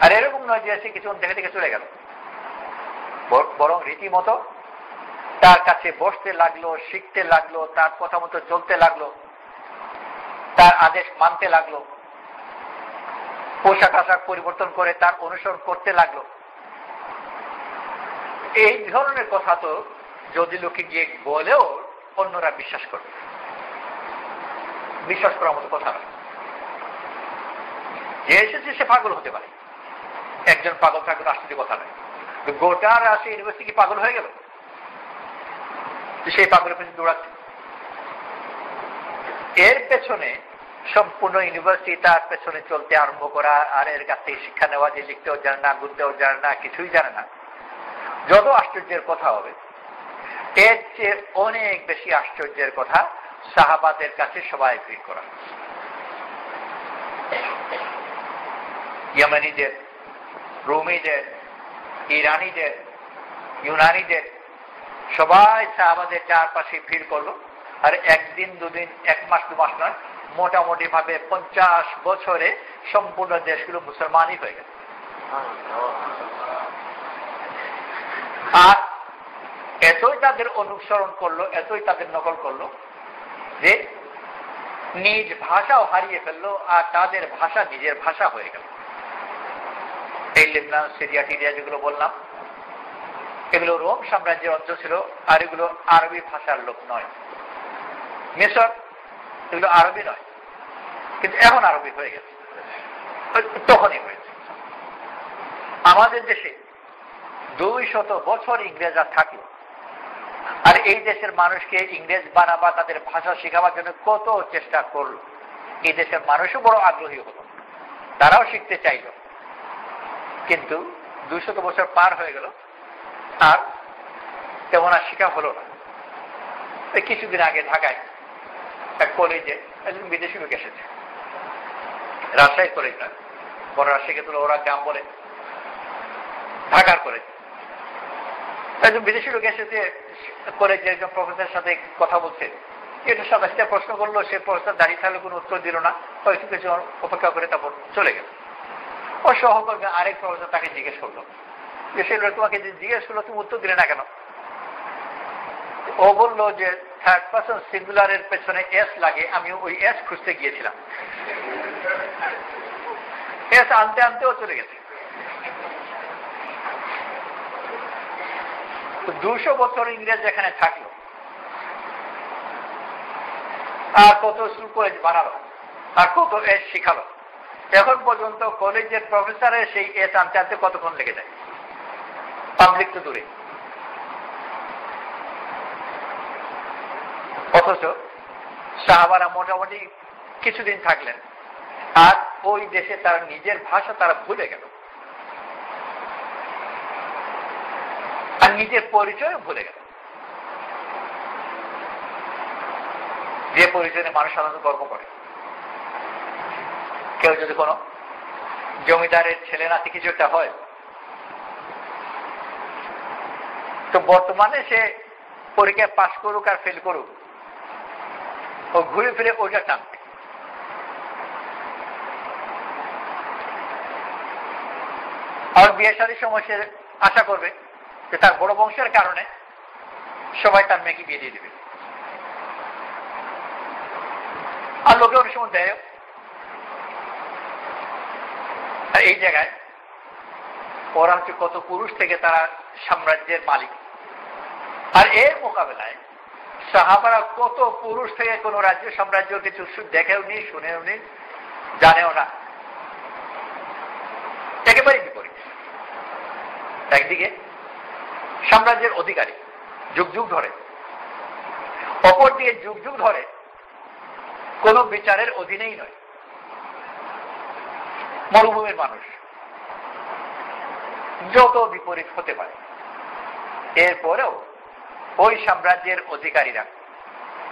আর এরকম নয় যে এসে কিছুক্ষণ দেখে দেখে চলে গেল, বরং রীতিমতো তার কাছে বসতে লাগলো, শিখতে লাগলো, তার কথা মতো চলতে লাগলো, তার আদেশ মানতে লাগলো, পোশাক আশাক পরিবর্তন করে তার অনুসরণ করতে লাগলো। এই ধরনের কথা তো যদি লোকে গিয়ে বলেও অন্যরা বিশ্বাস করবে, বিশ্বাস করার মতো কথা নয়। যে এসেছে সে পাগল হতে পারে, একজন পাগল থাকলে আশ্চর্য কথা নয়। গোটা রাজশাহী ইউনিভার্সিটি কি পাগল হয়ে গেল? সেই পাগলের পেছনে দৌড়াচ্ছে। এর পেছনে সম্পূর্ণ ইউনিভার্সিটি তার পেছনে চলতে আরম্ভ করা, আর এর কাছ থেকে শিক্ষা নেওয়া, যে লিখতেও জানে না, গুনতেও জানে না, কিছুই জানে না। যত আশ্চর্যের কথা হবে, এর চেয়ে অনেক বেশি আশ্চর্যের কথা সাহাবাদের কাছে সবাই ভিড় করা। ইয়েমেনিদের, রুমিদের, ইরানিদের, ইউনানিদের সবাই সাহাবাদের চারপাশে ভিড় করলো। আর একদিন দুদিন, এক মাস দু মাস নয়, মোটামুটি ভাবে 50 বছরে সম্পূর্ণ দেশগুলো মুসলমানই হয়ে গেল। আর এতই তাদের অনুসরণ করলো, এতই তাদের নকল করলো যে নিজ ভাষাও হারিয়ে ফেললো, আর তাদের ভাষা নিজের ভাষা হয়ে গেল। এই লেবনান, সিরিয়া, টিরিয়া যেগুলো বললাম, এগুলো রোম সাম্রাজ্যের অঞ্চল ছিল, আর এগুলো আরবি ভাষার লোক নয়। মিশর, এগুলো আরবি নয়, কিন্তু এখন আরবি হয়ে গেছে, তখনই হয়েছে। আমাদের দেশে 200 বছর ইংরেজরা থাকলো, আর এই দেশের মানুষকে ইংরেজ বানাবা, তাদের ভাষা শেখাবার জন্য কত চেষ্টা করলো। এই দেশের মানুষও বড় আগ্রহী হলো, তারাও শিখতে চাইল, কিন্তু 200 বছর পার হয়ে গেল, আর তেমন আর শিক্ষা হলো না। কিছুদিন আগে ঢাকায় এক কলেজে একজন বিদেশি লোক এসেছে, রাজশাহী কলেজ না, বড় রাজশাহীকে তুলে ওরা গ্রাম বলে, ঢাকার কলেজ। একজন বিদেশি লোক এসেছে কলেজে, একজন প্রফেসরের সাথে কথা বলছে, একটু সাতাশটা প্রশ্ন করলো, সে প্রফেসর দাঁড়িয়ে থাকলে কোনো উত্তর দিল না, হয়তো কিছু অপেক্ষা করে তারপর চলে গেল। ও সহকর্মী আরেক প্রফেসর তাকে জিজ্ঞেস করলো যে সে তোমাকে যে জিজ্ঞেস করলো তুমি উত্তর দিলে না কেন? ও বললো যে থার্ড পারসন সিঙ্গুলারের পেছনে এস লাগে, আমি ওই এস খুঁজতে গিয়েছিলাম। এস আনতে আনতেও চলে গেছে। 200 বছর ইংরেজ এখানে থাকলো, আর কত স্কুল কলেজ বানালো, আর কত এস শিখালো। এখন পর্যন্ত কলেজের প্রফেসরের সেই এস আনতে আনতে কতক্ষণ লেগে যায়, পাবলিক তো দূরে। অথচ সাহাবারা মোটামুটি কিছুদিন থাকলেন, আর ওই দেশে তারা নিজের ভাষা তারা ভুলে গেল, আর নিজের পরিচয় ভুলে গেল। যে পরিচয়ে মানুষ সাধারণত গর্ব করে। কেউ যদি কোনো জমিদারের ছেলে নাতি কিছু একটা হয়, তো বর্তমানে সে পরীক্ষায় পাশ করুক আর ফেল করুক, ও ঘুরে ফিরে ওইটা টানবে। আর বিয়ে শাদীর সময় সে আশা করবে যে তার বড় বংশের কারণে সবাই তার মেয়েকে বিয়ে দিয়ে দেবে, আর লোকে অনেক সময় দেয়। আর এই জায়গায় ওরা হচ্ছে কত পুরুষ থেকে তারা সাম্রাজ্যের মালিক, আর এর মোকাবেলায় সাহাবারা কত পুরুষ থেকে কোন রাজ্য সাম্রাজ্য কিছু দেখেও নি, শুনেও নি, জানেও না, একেবারে বিপরীত। একদিকে সাম্রাজ্যের অধিকারী যুগ যুগ ধরে, অপরদিকে যুগ যুগ ধরে কোন বিচারের অধীনেই নয়, মরুভূমির মানুষ। যত বিপরীত হতে পারে, এরপরেও ওই সাম্রাজ্যের অধিকারীরা,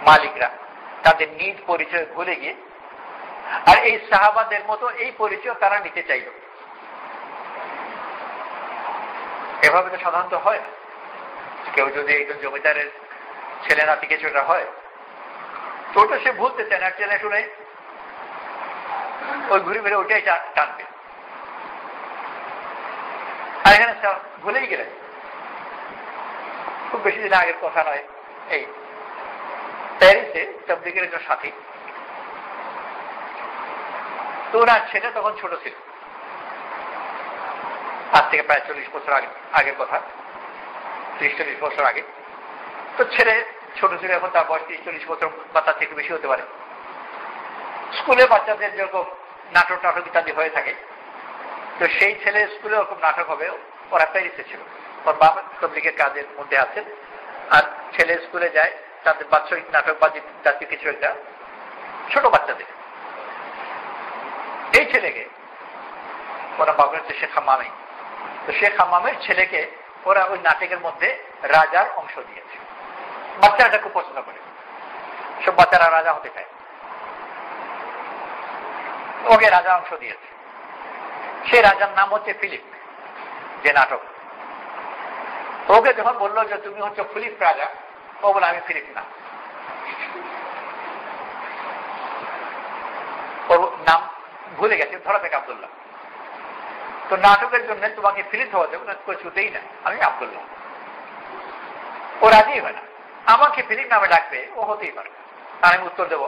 মালিকরা তাদের নিজ পরিচয় ভুলে গিয়ে, আর এই সাহাবাদের মতো এই পরিচয় তারা নিতে চাইল। এভাবে তো সাধারণত হয় না। কেউ যদি একজন জমিদারের ছেলে নাতি কিছুটা হয়, তো ওটা সে ভুলতে চায় না, টেনে শুনে ওই ঘুরে ফিরে ওটাই টানবে। আর এখানে ভুলেই গেলেন। খুব বেশি দিন আগের কথা নয়, এই প্যারিসে তাবলীগের একজন সাথী, তো ওনার ছেলে তখন ছোট ছিল, আজ থেকে প্রায় 40 বছর আগের কথা, 30-40 বছর আগে। তো ছেলে ছোট ছিল, এখন তার বয়স 30-40 বছর বা তার থেকে বেশি হতে পারে। স্কুলে বাচ্চাদের যেরকম নাটক টাটক ইত্যাদি হয়ে থাকে, তো সেই ছেলে স্কুলে ওরকম নাটক হবে। ওরা প্যারিসে ছিল, ওর বাবা তাবলীগের কাজের মধ্যে আছেন, আর ছেলে স্কুলে যায়, তাদের বাৎসরিক নাটক বা জাতীয় কিছু একটা ছোট বাচ্চাদের। এই ছেলেকে ওরা বাবা হচ্ছে শেখ হাম্মামি, তো শেখ হাম্মামের ছেলেকে ওরা ওই নাটকের মধ্যে রাজার অংশ দিয়েছে। বাচ্চারা খুব পছন্দ করে, সব বাচ্চারা রাজা হতে চায়, ওকে রাজা অংশ দিয়েছে। সে রাজার নাম হচ্ছে ফিলিপ, যে নাটক। ওকে যখন বললো যে তুমি হচ্ছে ফিলিপ রাজা, ও বলে আমি ফিলিপ না, ওর নাম ভুলে গেছে, ধরা থেকে আব্দুল্লাহ। তো নাটকের জন্য তোমাকে ফিলিপ হওয়া যাবে, কিছুতেই না, আমি আব্দুল্লাহ। ও রাজি হয় না, আমাকে ফিলিপ নামে ডাকবে, ও হতেই পারে। আর আমি উত্তর দেব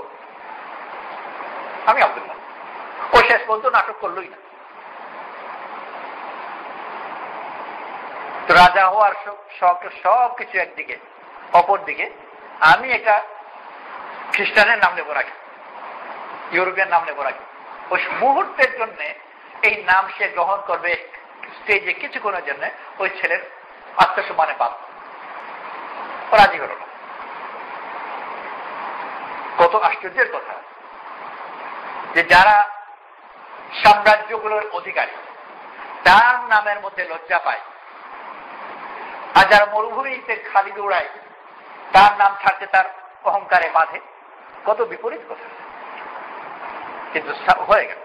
আমি আব্দুল্লাহ। ও শেষ পর্যন্ত নাটক করলই না। তো রাজা হওয়ার সব কিছু একদিকে, অপর দিকে আমি একটা খ্রিস্টানের নাম নেবো রাখি, ইউরোপিয়ান নাম নেবো রাখি। ওই মুহূর্তের জন্য এই নাম সে গ্রহণ করবে স্টেজে কিছুক্ষণের জন্য, ওই ছেলের আত্মসম্মানে পাব। ও রাজি হল না। কত আশ্চর্যের কথা যে যারা সাম্রাজ্যগুলোর অধিকারী তার নামের মধ্যে লজ্জা পায়, আর যারা মরুভূমিতে খালি দৌড়ায় তার নাম ছাড়তে তার অহংকারে বাঁধে। কত বিপরীত কথা, কিন্তু হয়ে গেল।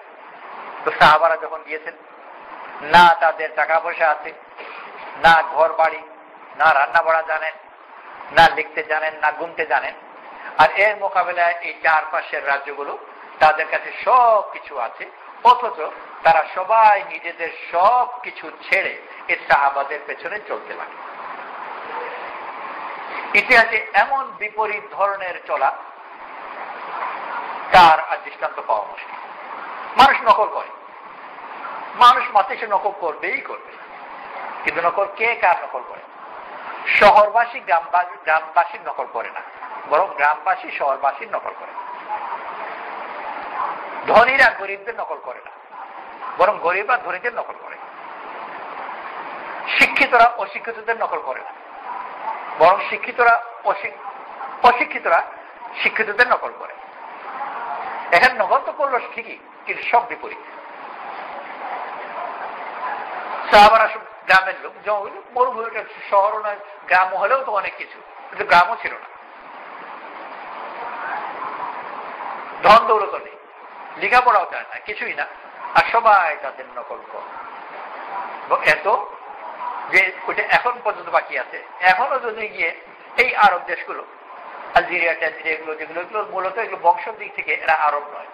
তো সাহাবারা যখন গিয়েছেন, না তাদের টাকা পয়সা আছে, না ঘর বাড়ি, না রান্না বাড়া জানেন, না লিখতে জানেন, না গুনতে জানেন, আর এর মোকাবেলায় এই চারপাশের রাজ্যগুলো তাদের কাছে সব কিছু আছে, অথচ তারা সবাই নিজেদের সব কিছু ছেড়ে এই সাহাবাদের পেছনে চলতে লাগে। ইতিহাসে এমন বিপরীত ধরনের চলা তার আর দৃষ্টান্ত পাওয়া মুশকিল। মানুষ নকল করে, মানুষ মাত্র সে নকল করবেই করবে, কিন্তু নকল কে কার নকল করে? শহরবাসী গ্রামবাসীর নকল করে না, বরং গ্রামবাসী শহরবাসীর নকল করে। ধনীরা গরিবদের নকল করে না, বরং গরিবরা ধনীদের নকল করে। শিক্ষিতরা অশিক্ষিতদের নকল করে না, বরং অশিক্ষিতরা শিক্ষিতদের নকল করে। এখানে নকল তো করলো ঠিকই, কিন্তু সব বিপরীত। সাহাবারা সব গ্রামের লোক, মরুভূমিটা শহরও নয়, গ্রাম হলেও তো অনেক কিছু, কিন্তু গ্রামও ছিল না, ধন দৌলত নেই, লেখাপড়াও চায় না, কিছুই না, আর সবাই তাদের নকল করে। এত যে ওইটা এখন পর্যন্ত বাকি আছে। এখনো যদি গিয়ে এই আরব দেশগুলো, আলজেরিয়া টালজেরিয়া, এগুলো যেগুলো, এগুলো মূলত এগুলো বংশের দিক থেকে এরা আরব নয়,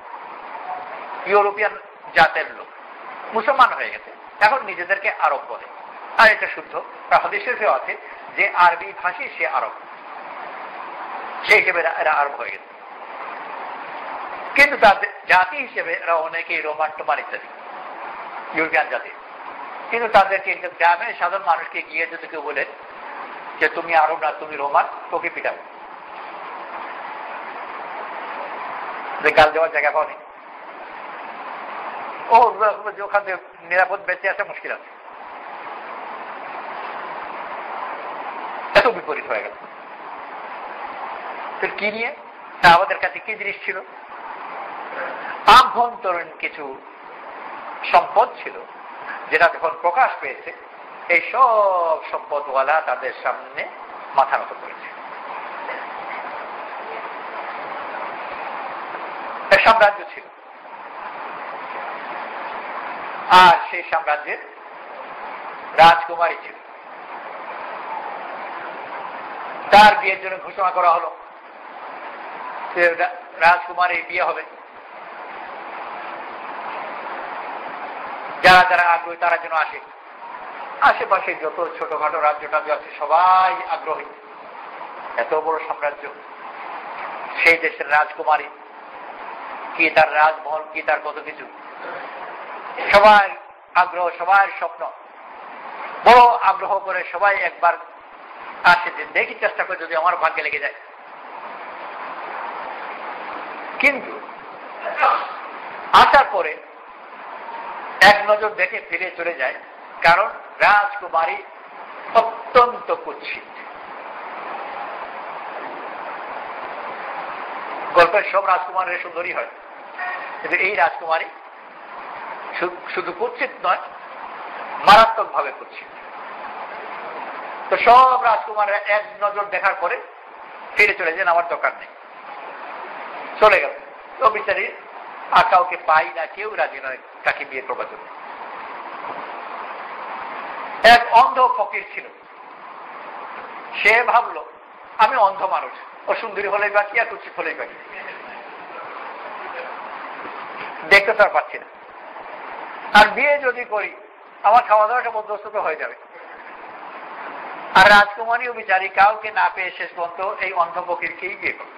ইউরোপিয়ান জাতের লোক, মুসলমান হয়ে গেছে, এখন নিজেদেরকে আরব বলে। আর এটা শুদ্ধ, হাদিসেও আছে যে আরবি ভাষী সে আরব, সেই হিসেবে এরা আরব হয়ে গেছে। কিন্তু তাদের জাতি হিসেবে এরা অনেকেই রোমান টোমান ইত্যাদি ইউরোপিয়ান জাতি। কিন্তু তাদেরকে গ্রামের সাধারণ মানুষকে গিয়ে যদি কেউ বলে যে তুমি আরব না, তুমি রোমান, তোকে পিটাবে, গাল দেওয়ার জায়গা পাওনি। ও ওখান থেকে নিরাপদ বেঁচে আসা মুশকিল আছে। এত বিপরীত হয়ে গেল। কি নিয়ে? তা আমাদের কাছে কি জিনিস ছিল? আভ্যন্তরীণ কিছু সম্পদ ছিল, যেটা যখন প্রকাশ পেয়েছে এই সব সম্পদওয়ালা তাদের সামনে মাথা নত করেছে। সাম্রাজ্য ছিল, আর সেই সাম্রাজ্যের রাজকুমারী ছিল। তার বিয়ের জন্য ঘোষণা করা হলো রাজকুমারী বিয়ে হবে। যারা যারা আগ্রহী তারা যেন আসে। আশেপাশে যত ছোটখাটো রাজ্য টাজ্য আছে সবাই আগ্রহী। এত বড় সাম্রাজ্য, সেই দেশের রাজকুমারী, কি তার রাজমহল, কি তার কত কিছু, সবাই আগ্রহ, সবার স্বপ্ন, বড় আগ্রহ করে সবাই একবার আসে যে দেখি, চেষ্টা করে যদি আমার ভাগ্যে লেগে যায়। কিন্তু আসার পরে এক নজর দেখে ফিরে চলে যায়, কারণ রাজকুমারী অত্যন্ত কুৎসিত। গল্পের সব রাজকুমারীর সুন্দরী হয়, কিন্তু এই রাজকুমারী শুধু কুৎসিত নয়, মারাত্মক ভাবে কুৎসিত। তো সব রাজকুমাররা এক নজর দেখার পরে ফিরে চলে যান, আমার দরকার নেই, চলে গেল। তো বিচারি আর কাউকে পাই না, কেউ রাজি নয় তাকে বিয়ে করবার জন্য। এক অন্ধ ফকির ছিল, সে ভাবলো আমি অন্ধ মানুষ, ও সুন্দরী হলেই বাকি আর কুৎসিত হলেই বাকি, দেখতে তো আর পাচ্ছি না, আর বিয়ে যদি করি আমার খাওয়া দাওয়াটা মধ্যস্থ হয়ে যাবে। আর রাজকুমারীও বিচারী কাউকে না পেয়ে শেষ পর্যন্ত এই অন্ধ ফকিরকেই বিয়ে করবে,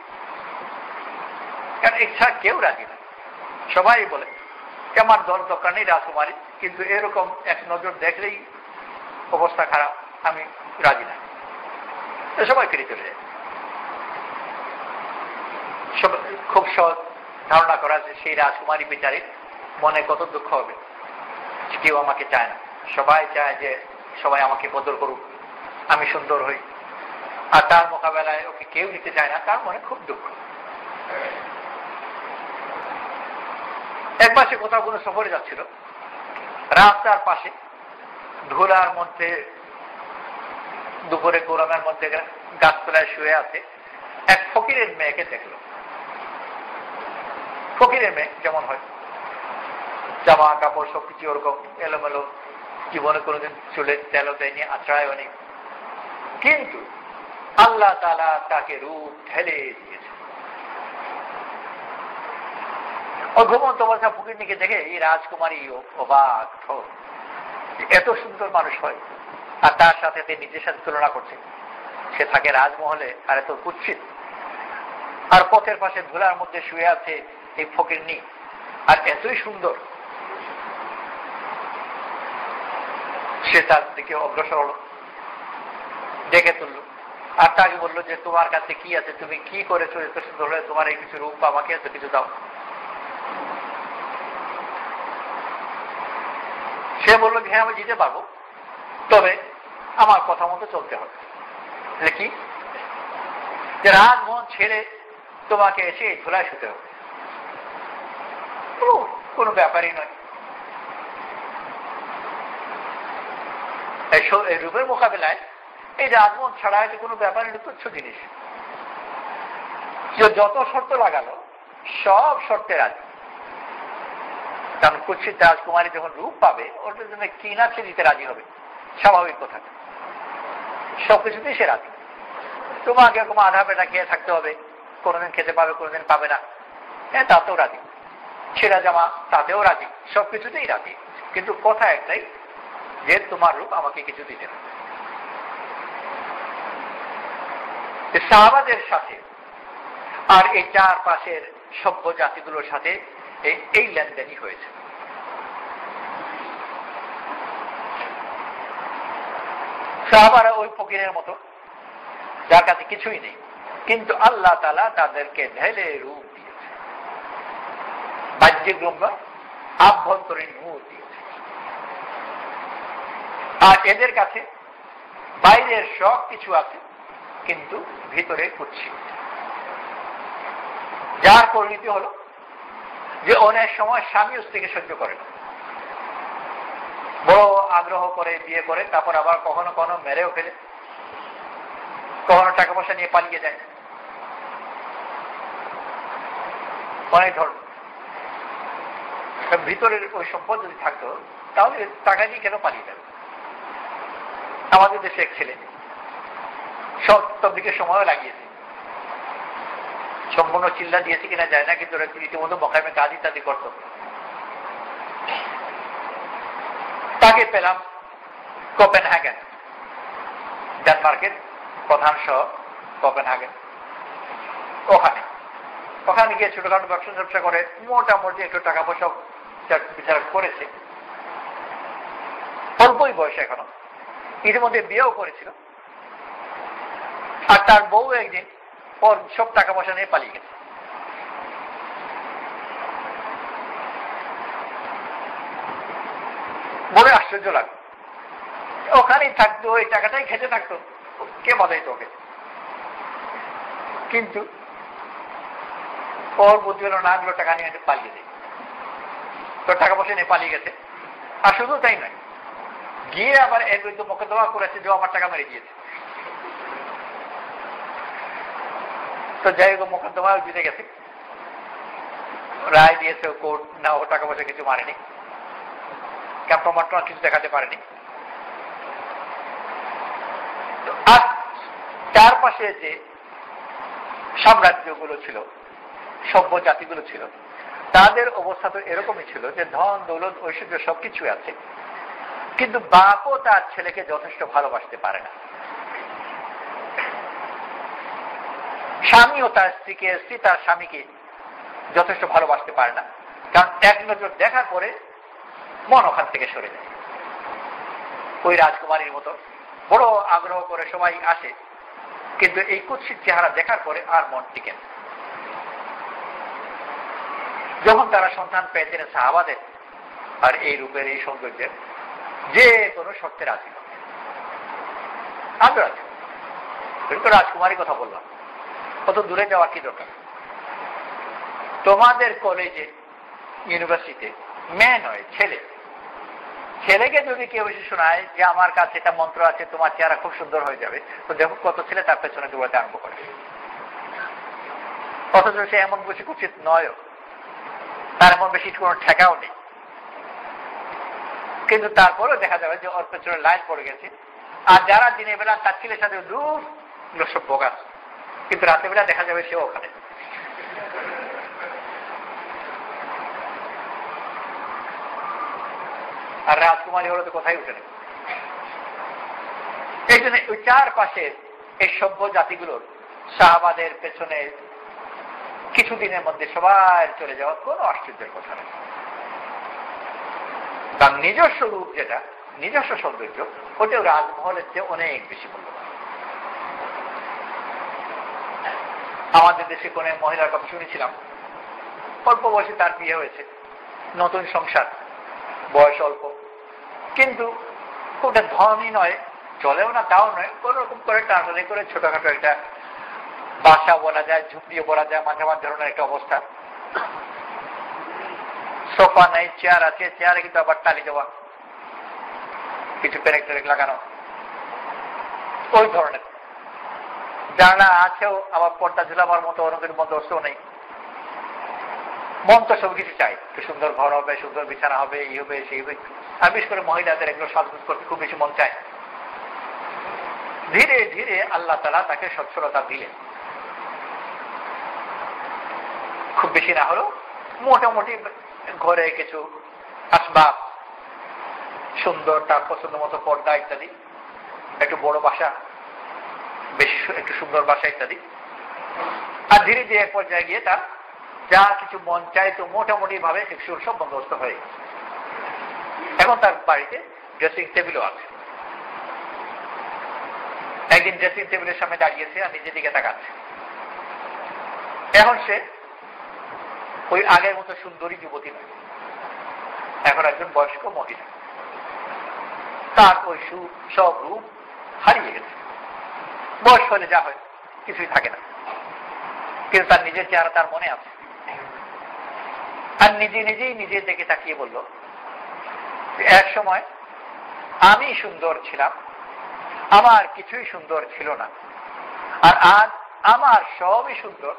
কারণ ইচ্ছা কেউ রাজি না। সবাই বলে আমার দরকার নেই রাজকুমারী, কিন্তু এরকম এক নজর দেখলেই অবস্থা খারাপ, আমি রাজি না। সবাই ফিরে চলে যায়। খুব সহজ ধারণা করা যে সেই রাজকুমারী বিচারীর মনে কত দুঃখ হবে, কেউ আমাকে চায় না, সবাই চায় যে সবাই আমাকে কদর করুক, আমি সুন্দর হই, আর তার মোকাবেলায় ওকে কেউ নিতে চায় না, তার মনে খুব দুঃখ। একবার সে কোথাও কোনো সফরে যাচ্ছিল, রাস্তার পাশে ধুলার মধ্যে দুপুরে গরমের মধ্যে গাছতলায় শুয়ে আছে এক ফকিরের মেয়েকে দেখলো। ফকিরের মেয়ে যেমন হয়, জামা কাপড় সবকিছু ওরকম এলোমেলো, জীবনে কোনোদিন চুলে তেল দেয়নি, আশ্রয় নেই, কিন্তু আল্লাহ তাআলা তাকে রূপ ঢেলে দিয়েছে। ও ঘুমন্ত অবস্থা ফকিরনিকে দেখে এই রাজকুমারী অবাক, এত সুন্দর মানুষ হয়, আর তার সাথে নিজের সাথে তুলনা করছে, সে থাকে রাজমহলে আর এত কুৎসিত, আর পথের পাশে ধুলার মধ্যে শুয়ে আছে এই ফকিরনি, আর এতই সুন্দর। সে তার দিকে অগ্রসর হলো, ডেকে তুলল, আর তাকে বললো যে তোমার কাছে কি আছে, তুমি কি করেছো এত সুন্দর হলে, তোমার এই কিছু রূপ আমাকে এত কিছু দাও। সে বললো হ্যাঁ আমি দিতে পারবো, তবে আমার কথা মতো চলতে হবে। কি যে রাজমহল ছেড়ে তোমাকে এসে এই ধুলায় শুতে হবে, কোনো ব্যাপারই নয়। এই রূপের মোকাবিলায় এই রাজমত ছাড়া এটা কোনো ব্যাপারই তুচ্ছ জিনিস। যত শর্ত লাগালো সব শর্তে রাজি, কারণ কুৎসিত রাজকুমারী যখন রূপ পাবে ওটার জন্য কি না সে দিতে রাজি হবে, স্বাভাবিক কথা। সবকিছুতেই সে রাজি। তোমাকে এরকম আধা পেটা খেয়ে থাকতে হবে, কোনোদিন খেতে পাবে কোনোদিন পাবে না, হ্যাঁ তাতেও রাজি। ছেঁড়া জামা তাতেও রাজি, সবকিছুতেই রাজি। কিন্তু কথা একটাই যে তোমার রূপ আমাকে কিছু দিতে হবে। সাহাবাদের সাথে আর এই চারপাশের সভ্য জাতিগুলোর সাথে এই লেনদেনই হয়েছে। সাহাবারা ওই ফকিরের মতো যার কাছে কিছুই নেই, কিন্তু আল্লাহ তাআলা তাদেরকে ঢেলে রূপ দিয়েছে, বাহ্যিক রূপ, আভ্যন্তরীণ নূর দিয়েছে। আর এদের কাছে বাইরের সব কিছু আছে কিন্তু ভিতরে কুৎসিত, যার পরিণতি হলো যে অনেক সময় স্বামী স্ত্রীকে সহ্য করে না, বড় আগ্রহ করে বিয়ে করে, তারপর আবার কখনো কখনো মেরেও ফেলে, কখনো টাকা পয়সা নিয়ে পালিয়ে যায়, অনেক ধরনের। ভিতরের ওই সম্পদ যদি থাকতো তাহলে টাকা নিয়ে কেন পালিয়ে যাবে? আমাদের দেশে এক ছেলে সব দিকে সময়ও লাগিয়েছে, সম্পূর্ণ চিল্লা দিয়েছে কিনা যায় না, কিন্তু রীতিমতো মকামে কাজ ইত্যাদি করতো। তাকে পেলাম কোপেনহেগেন, ডেনমার্কের প্রধান শহর কোপেনহেগেন। ওখানে গিয়ে ছোটখাটো ব্যবসা করে মোটামুটি একটু টাকা পয়সা বিচার করেছে। অল্পই বয়স এখনো, ইতিমধ্যে বিয়েও করেছিল। আর তার বউ একদিন ওর সব টাকা পয়সা নিয়ে পালিয়ে গেছে। বলে আশ্চর্য লাগলো, ওখানেই থাকতো, ওই টাকাটাই খেতে থাকতো, কে বাধাইতো ওকে? কিন্তু ওর বুদ্ধি হলো না, গুলো টাকা নিয়ে পালিয়ে দেয়, তোর টাকা পয়সা নিয়ে পালিয়ে গেছে। আর শুধু তাই নয়, গিয়ে আবার এর বিরুদ্ধে মোকদ্দমা করেছে যে আমার টাকা মেরে দিয়েছে। তো যাই হোক মোকদ্দমায় জিতে গেছে, রায় দিয়েছে কোর্ট, না ও টাকা পয়সা কিছু মারেনি, কেন প্রমাণ কিছু দেখাতে পারেনি। আর চারপাশে যে সাম্রাজ্যগুলো ছিল, সভ্য জাতিগুলো ছিল, তাদের অবস্থা তো এরকমই ছিল যে ধন দৌলত ঐশ্বর্য সবকিছু আছে, কিন্তু বাপও তার ছেলেকে যথেষ্ট ভালোবাসতে পারে না, স্বামীও তার স্ত্রীকে, স্ত্রী তার স্বামীকে যথেষ্ট ভালোবাসতে পারে না, কারণ এক নজর দেখার পরে মন ওখান থেকে সরে যায়। ওই রাজকুমারীর মতো বড় আগ্রহ করে সবাই আসে, কিন্তু এই কুৎসিত চেহারা দেখার পরে আর মন টিকে না। যখন তারা সন্তান পেয়েছেন সাহাবাদের, আর এই রূপের এই সৌন্দর্যের যে কোনো শর্তে রাজি হবে, আগে রাজি। কিন্তু রাজকুমারীর কথা বললাম, কত দূরে যাওয়ার কি দরকার? তোমাদের কলেজে ইউনিভার্সিটিতে মেয়ে নয় ছেলে, ছেলেকে যদি কেউ এসে শোনায় যে আমার কাছে এটা মন্ত্র আছে, তোমার চেহারা খুব সুন্দর হয়ে যাবে, তো দেখো কত ছেলে তার পেছনে দৌড়াতে আরম্ভ করে। অথচ সে এমন বেশি উচিত নয়, তার এমন বেশি কোনো ঠেকাও নেই, কিন্তু তারপরেও দেখা যাবে যে ওর পেছনে লাইন পড়ে গেছে। আর যারা দিনের বেলা তার ছেলের সাথে দূর সব বোগাস, কিন্তু রাতের বেলা দেখা যাবে সে ওখানে। আর রাজকুমারী হলো তো কোথায় উঠে নেই। এই জন্য ওই চারপাশের এই সভ্য জাতিগুলোর সাহাবাদের পেছনে কিছুদিনের মধ্যে সবাই চলে যাওয়া কোনো আশ্চর্যের কথা নেই। তার নিজস্ব রূপ যেটা, নিজস্ব সৌন্দর্য, ওটাও রাজমহলের চেয়ে অনেক বেশি মূল্যবান। আমাদের দেশে কোন মহিলার কথা শুনেছিলাম, অল্প বয়সে তার বিয়ে হয়েছে, নতুন সংসার, বয়স অল্প, কিন্তু খুবটা ধনী নয়, চলেও না তাও নয়, কোন রকম করে টানাটানি করে ছোটখাটো একটা বাসা বলা যায়, ঝুপড়িও বলা যায়, মাঝে মাঝে ধরনের একটা অবস্থা। সোফা নাই, চেয়ার আছে, চেয়ারে কিন্তু আবার টালি দেওয়া, কিছু পেরেক টেরেক লাগানো, ওই ধরনের। জানলা আছেও, আবার পর্দা ঝুলাবার মতো অনেকের বন্দোবস্তও নেই। মন তো সব কিছু চাই, সুন্দর ঘর হবে, সুন্দর বিছানা হবে, এই হবে সেই হবে। আর বিশেষ করে মহিলাদের এগুলো সাজগুজ করতে খুব বেশি মন চায়। ধীরে ধীরে আল্লাহ তাআলা তাকে সচ্ছলতা দিলেন, খুব বেশি না হলেও মোটামুটি ঘরে কিছু আসবাব, সুন্দর তার পছন্দ মতো পর্দা ইত্যাদি, একটু বড় বাসা, বেশ একটু সুন্দর বাসা ইত্যাদি। আর ধীরে ধীরে এক পর্যায়ে গিয়ে তার যা কিছু মন চাই তো মোটামুটি ভাবে সেক্সুয়াল সব বন্দোবস্ত হয়ে গেছে। এখন তার বাড়িতে ড্রেসিং টেবিলও আছে। একদিন ড্রেসিং টেবিলের সামনে দাঁড়িয়েছে আর নিজের দিকে তাকাচ্ছে। এখন সে ওই আগের মতো সুন্দরী যুবতী নয়, এখন একজন বয়স্ক মহিলা। তার ওই সব রূপ হারিয়ে গেছে। বয়স হলে যা হয় কিছুই থাকে না, কিন্তু তার নিজের চেহারা তার মনে আছে। আর নিজেই নিজের দিকে তাকিয়ে বলল, এক সময় আমি সুন্দর ছিলাম, আমার কিছুই সুন্দর ছিল না, আর আজ আমার সবই সুন্দর,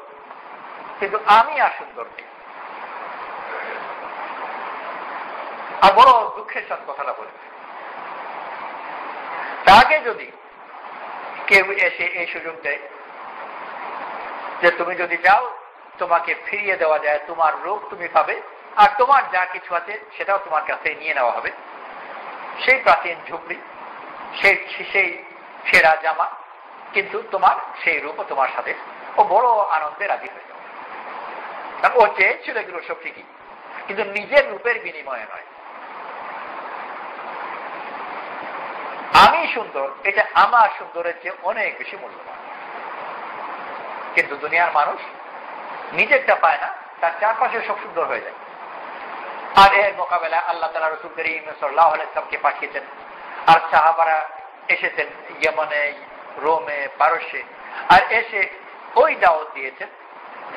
কিন্তু আমি আর সুন্দর নেই। আর বড় দুঃখের সাথে কথাটা বলেছে। তাকে যদি কেউ এসে এই সুযোগ দেয় যে তুমি যদি যাও তোমাকে ফিরিয়ে দেওয়া যায়, তোমার রূপ তুমি পাবে, আর তোমার যা কিছু আছে সেটাও তোমার কাছে নিয়ে নেওয়া হবে, সেই প্রাচীন ঝুপড়ি, সেই ছেঁড়া জামা, কিন্তু তোমার সেই রূপও তোমার সাথে, ও বড় আনন্দে রাজি হয়ে যাবে। কারণ ও চেয়েছিল এগুলো সব ঠিকই, কিন্তু নিজের রূপের বিনিময়ে নয়। আমি সুন্দর, এটা আমার সুন্দরের চেয়ে অনেক বেশি মূল্যবান। কিন্তু দুনিয়ার মানুষ নিজেরটা পায় না, তার চারপাশে সব সুন্দর হয়ে যায়। আর এর মোকাবেলায় আল্লাহ তাআলা রাসূল করিম সাল্লাল্লাহু আলাইহি ওয়াসাল্লামকে পাঠিয়েছেন, আর সাহাবারা এসেছেন ইয়েমনে, রোমে, পারস্যে, আর এসে ওই দাওয়াত দিয়েছেন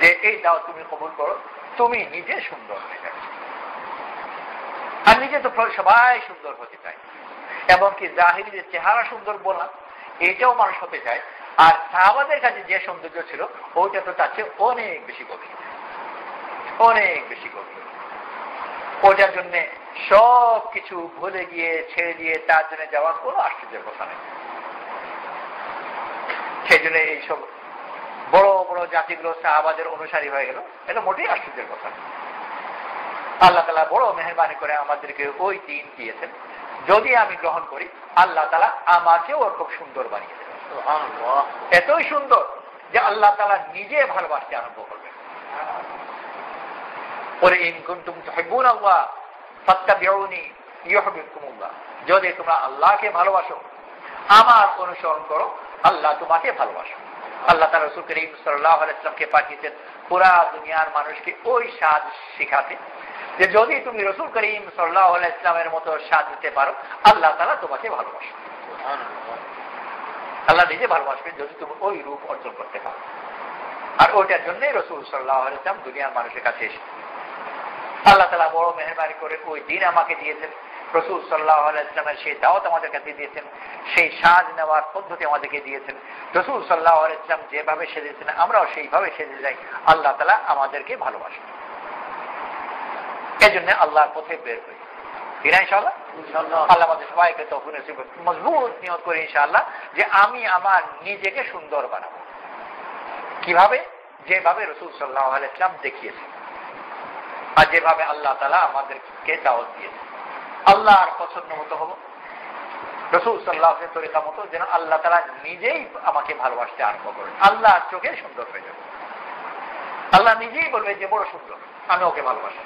যে এই দাওয়াত তুমি কবুল করো, তুমি নিজে সুন্দর হয়ে যাবে। আর নিজে তো সবাই সুন্দর হতে চায়, এমনকি জাহিরীদের চেহারা সুন্দর বলা এটাও মানুষ হতে চায়। আর সাহাবাদের কাছে যে সৌন্দর্য ছিল ওইটা তো তার চেয়ে অনেক বেশি গভীর, অনেক বেশি গভীর। ওটার জন্য সব কিছু ভুলে গিয়ে ছেড়ে দিয়ে তার জন্য যাওয়া কোনো আশ্চর্যের কথা নেই। সেই জন্য এইসব বড় বড় জাতিগুলো সাহাবাদের অনুসারী হয়ে গেল, এটা মোটেই আশ্চর্যের কথা। আল্লাহ তাআলা বড় মেহেরবানি করে আমাদেরকে ওই দিন দিয়েছেন, যদি আমি গ্রহণ করি আল্লাহ তাআলা আমাকেও ওর খুব সুন্দর বানিয়ে দেবেন। এতই সুন্দর যে আল্লাহ তাআলা নিজে ভালোবাসতে আরম্ভ করবেন। ওরে ইন কুনতুম তুহিব্বুনাল্লাহ ফাত্তাবিউনি ইউহিব্বুকুমুল্লাহ, যদি তোমরা আল্লাহকে ভালোবাসো আমার অনুসরণ করো, আল্লাহ তোমাকে ভালোবাসো। আল্লাহ তাআলা রাসূল করিম সাল্লাল্লাহু আলাইহি ওয়াসাল্লামকে পাঠিয়েছেন পুরা দুনিয়ার মানুষকে ওই সাজ শিখাতে যে যদি তুমি রাসূল করিম সাল্লাল্লাহু আলাইহি ওয়াসাল্লামের মতো সাজতে পারো আল্লাহ তাআলা তোমাকে ভালোবাসে। আল্লাহ নিজে ভালোবাসবেন যদি তুমি ওই রূপ অর্জন করতে পারো। আর ওইটার জন্যই রাসূল সাল্লাল্লাহু আলাইহি ওয়াসাল্লাম দুনিয়ার মানুষের কাছে এসে আল্লাহ তাআলা বড় মেহেরবানি করে ওই দিন আমাকে দিয়েছেন। রাসূল সাল্লাল্লাহু আলাইহি ওয়াসাল্লামের সেই দাওয়াত আমাদের কাছে দিয়েছেন, সেই সাজ নেওয়ার পদ্ধতি আমাদেরকে দিয়েছেন। রাসূল সাল্লাল্লাহু আলাইহি ওয়াসাল্লাম যেভাবে সেজেছেন আমরাও সেইভাবে সেজে যাই, আল্লাহ তাআলা আমাদেরকে ভালোবাসেন। এই জন্য আল্লাহর পথে বের হই, ইনশাআল্লাহ। আল্লাহ আমাদের সবাইকে তৌফিক নসিব করুন। মজবুত নিয়ত করি ইনশাআল্লাহ যে আমি আমার নিজেকে সুন্দর বানাবো। কিভাবে? যেভাবে রাসূল সাল্লাল্লাহু আলাইহি ওয়াসাল্লাম দেখিয়েছেন আর যেভাবে আল্লাহ তাআলা আমাদেরকে দাওয়াত দিয়েছেন। আল্লাহর পছন্দ মতো হবো, রাসূল সাল্লাল্লাহু আলাইহি ওয়াসাল্লামের তরিকা মতো, যেন আল্লাহ তাআলা নিজেই আমাকে ভালোবাসতে আরম্ভ করেন। আল্লাহর চোখে সুন্দর হয়ে যাবে। আল্লাহ নিজেই বলবে যে বড় সুন্দর, আমি ওকে ভালোবাসি।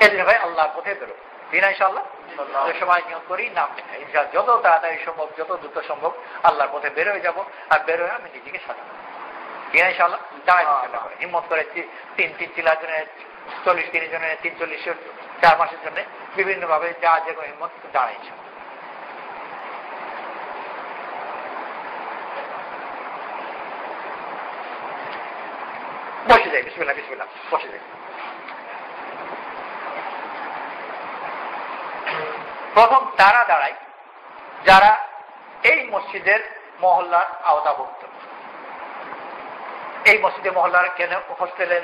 এদিন ভাই আল্লাহর পথে বেরো, ইনশাআল্লাহ। সবাই নিয়ত করি নাম লেখা, ইনশাআল্লাহ যত তাড়াতাড়ি সম্ভব, যত দ্রুত সম্ভব আল্লাহর পথে বের হয়ে যাবো। আর বের হয়ে আমি নিজেকে সাজাবো, ইনশাআল্লাহ। দাঁড়াই হিম্মত করে 3 জনের 40 জনের 43 4 মাসের জন্য বিভিন্ন ভাবে যা যে হিম্মত দাঁড়াইছে। বসে যাই, বিসমিল্লাহ বিসমিল্লাহ, বসে যাই। প্রথম তারা দাঁড়ায় যারা এই মসজিদের মহল্লার আওতাভুক্ত, এই মসজিদে মহল্লার কেন হোস্টেলের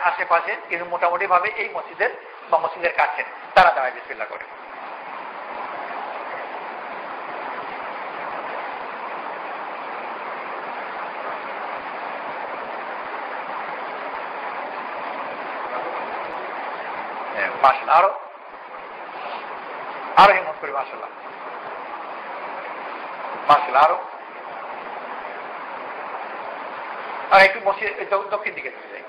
আশেপাশে, কিন্তু মোটামুটি ভাবে এই মসজিদের বা মসজিদের কাছে তারা দাঁড়ায় বিসমিল্লাহ করে। মাশাআল্লাহ, আরো আরো হিম্মত করি, মাশাআল্লাহ মাশাআল্লাহ, আরো আর একটু মসজিদ দক্ষিণ দিকে চলে যাই,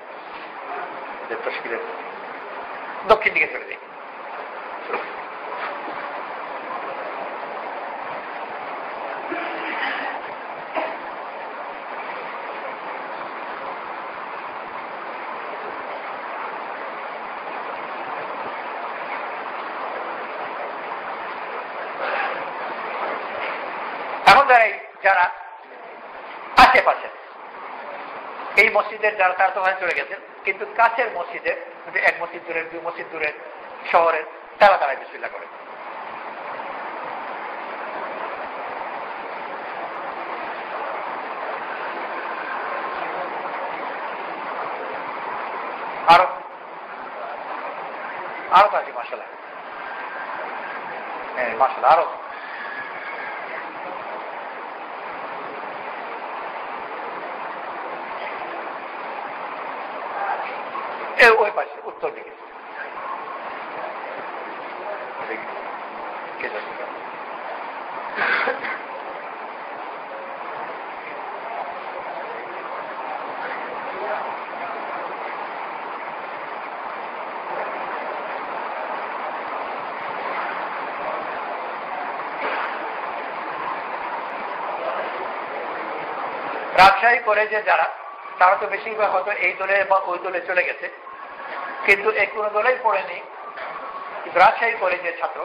দক্ষিণ দিকে চলে যাই। এখন যারা আশেপাশে এই মসজিদের যারা, তারা তো ওখানে চলে গেছেন, কিন্তু কাছের মসজিদের, এক মসজিদ দূরের, দুই মসজিদ দূরের, শহরের, তারা তারা বিসমিল্লাহ করে। আরো আরো তো আছে, মাশাআল্লাহ, হ্যাঁ মাশাআল্লাহ, আরো ওই পাশে উত্তর দিকে। রাজশাহী কলেজে যারা, তারা তো বেশিরভাগ হয়তো এই দলে বা ওই দলে চলে গেছে, কিন্তু এই কোনো দলেই পড়েনি। রাজশাহী কলেজের ছাত্র,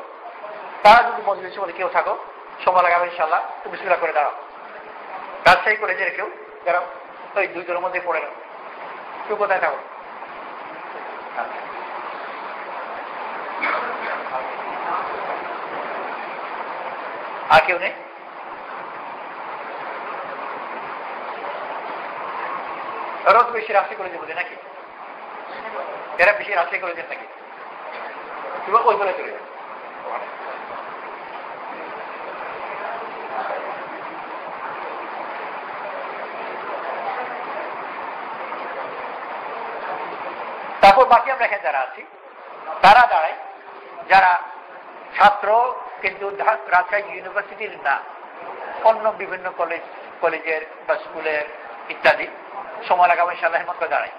তারা যদি মজলিসের মধ্যে কেউ থাকো, সময় লাগাবে ইনশাআল্লাহ, তো বিসমিল্লাহ করে দাঁড়াও। রাজশাহী কলেজের কেউ যারা ওই দুই দলের মধ্যে পড়ে না, কেউ কোথায় থাকো? আর কেউ নেই? এরা তো বেশি রাজশাহী কলেজে বোঝে নাকি? এরা বেশি রাজশাহী কলেজের নাকি? তুমি ওই বলে চলে যাবে। তারপর বাকি আমরা এখানে যারা আছি, তারা দাঁড়ায় যারা ছাত্র, কিন্তু রাজশাহী ইউনিভার্সিটির না, অন্য বিভিন্ন কলেজের বা স্কুলের ইত্যাদি, সময় লাগাবো ইনশাআল্লাহ, হিম্মত করে দাঁড়ায়।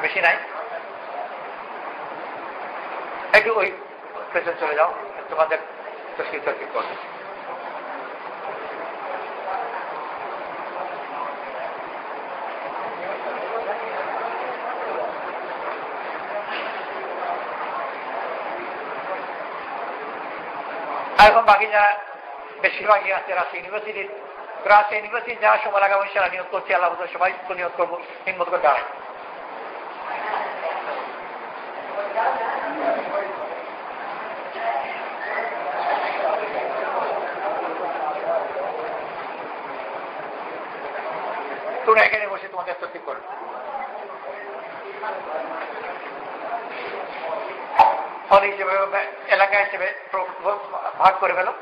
বেশি নাই, একটু ওই পেছনে চলে যাও, তোমাদের তসকির তসকির করবে। এখন বাকি যারা বেশিরভাগই আছে রাজশাহী ইউনিভার্সিটির, রাজশাহী ইউনিভার্সিটি যারা সময় লাগাবো ইনশাআল্লাহ নিয়োগ করছি, আল্লাহ সবাই নিয়োগ করবো, হিম্মত করে দাঁড়ায়। তোমরা এখানে বসে তোমাদের তসকির করো। হল হিসেবে, এলাকা হিসেবে ভাগ করে ফেলো।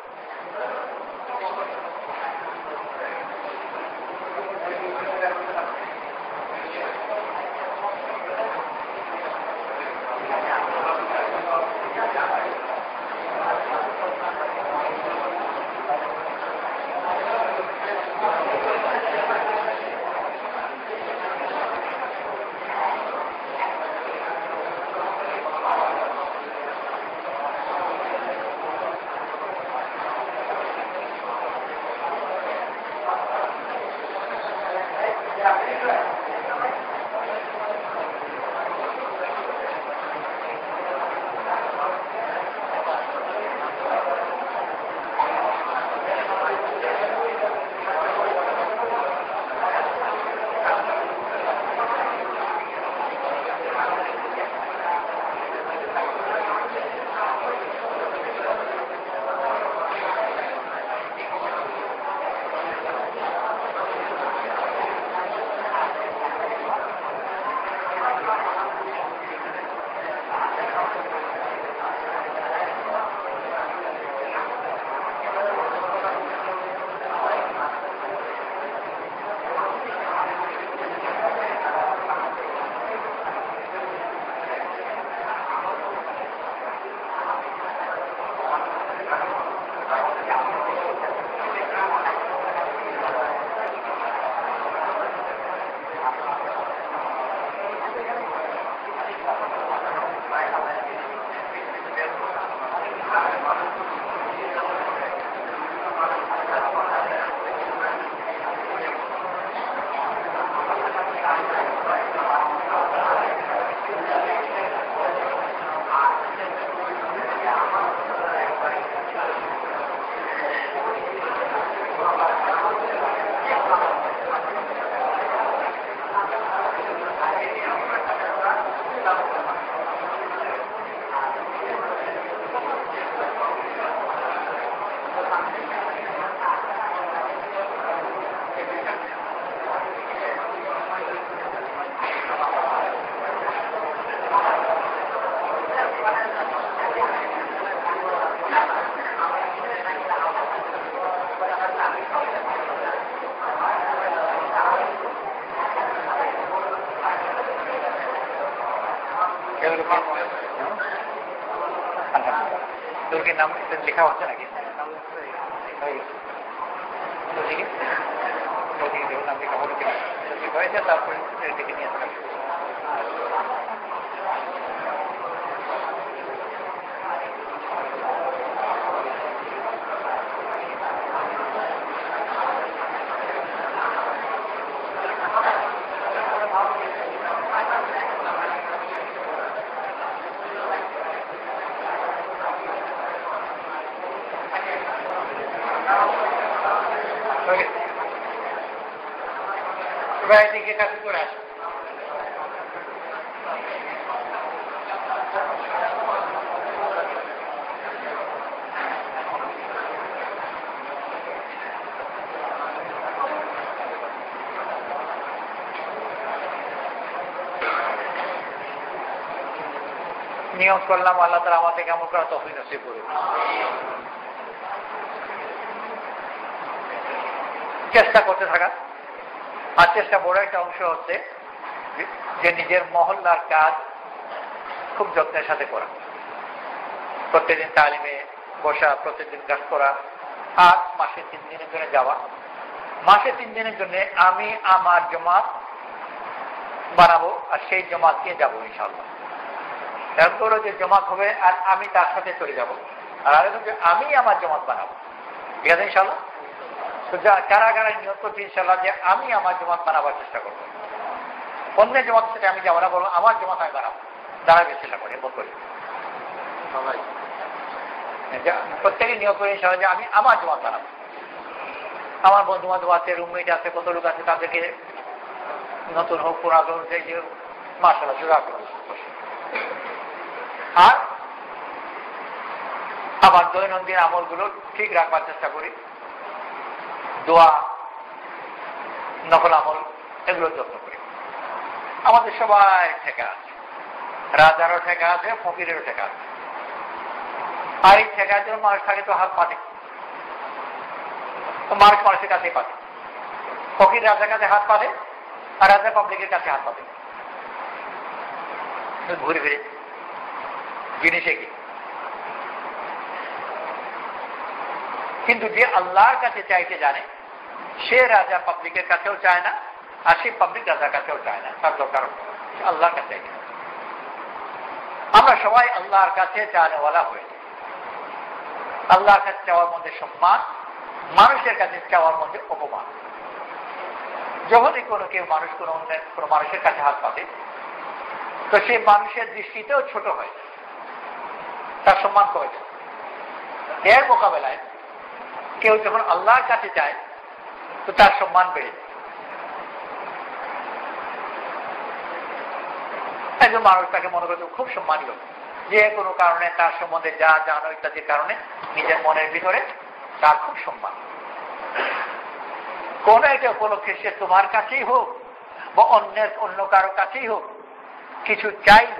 দুর্গের নাম লেখা হচ্ছে নাকি? নাম লেখা হয়েছে, তারপরে ডেকে নিয়ে আসা। দিকে কাছে করে আসে নিয়ম করলাম আল্লাহ তাআলা আমাদেরকে আমল করা তৌফিক নসিব করুন। চেষ্টা করতে থাকা, আর চেষ্টা বড় একটা অংশ হচ্ছে যে নিজের মহল্লার কাজ খুব যত্নের সাথে করা, প্রত্যেকদিন তালিমে বসা, প্রত্যেকদিন কাজ করা, আর মাসে 3 দিনের জন্য যাওয়া। মাসে 3 দিনের জন্য আমি আমার জমাত বানাবো আর সেই জমাত নিয়ে যাবো ইনশাআল্লাহ। এরকম করে যে জমাত হবে আর আমি তার সাথে চলে যাব, আর আরেকজন যে আমি আমার জমাত বানাবো, ঠিক আছে ইনশাআল্লাহ। তো কারা কারা নিয়ত করছি ইনশাআল্লাহ যে আমি আমার জমাত বানাবার চেষ্টা করবো, অন্যের জমাত থেকে আমি যাবো না, বলবো আমার জমাত আমি বানাবো, দাঁড়াবে চেষ্টা করি বোধ করি প্রত্যেকে নিয়ত করে ইনশাআল্লাহ যে আমি আমার জমাত বানাবো। আমার বন্ধু বান্ধব আছে, রুমমেট আছে, কত লোক আছে, তাদেরকে নতুন হোক পুরাতন যে মাশাআল্লাহ জোড়া করবো। আর আবার দৈনন্দিন আমলগুলো ঠিক রাখবার চেষ্টা করি, দোয়া, নকল আমল, এগুলো যত্ন করি। আমাদের সবাই ঠেকা আছে, রাজারও ঠেকা আছে, ফকিরেরও ঠেকা আছে। আর এই ঠেকার জন্য মানুষ থাকে তো হাত পাতে, তো মানুষ মানুষের কাছে পাতে। ফকির রাজার কাছে হাত পাতে, আর রাজা পাবলিকের কাছে হাত পাতে, ঘুরে ফিরে জিনিসে কি। কিন্তু যে আল্লাহর কাছে চাইতে জানে সে রাজা পাবলিকের কাছেও চায় না, আর সে পাবলিক রাজার কাছেও চায় না, তার দরকার আল্লাহর কাছে। আমরা সবাই আল্লাহর কাছে চাওয়ালা হয়ে, আল্লাহর কাছে চাওয়ার মধ্যে সম্মান, মানুষের কাছে চাওয়ার মধ্যে অপমান। যখনই কোনো কেউ মানুষ কোনো অন্যের কোনো মানুষের কাছে হাত পাতে, তো সে মানুষের দৃষ্টিতেও ছোট হয়, তার সম্মান কমে যায়। এর মোকাবেলায় কেউ যখন আল্লাহর কাছে যায় তো তার সম্মান বেড়ে যায়। একজন মানুষ তাকে মনে করতে খুব সম্মানীয়, যে কোনো কারণে তার সম্বন্ধে যা জানো ইত্যাদির কারণে নিজের মনের ভিতরে তার খুব সম্মান। কোন একটা উপলক্ষে সে তোমার কাছেই হোক বা অন্য কারো কাছেই হোক কিছু চাইল,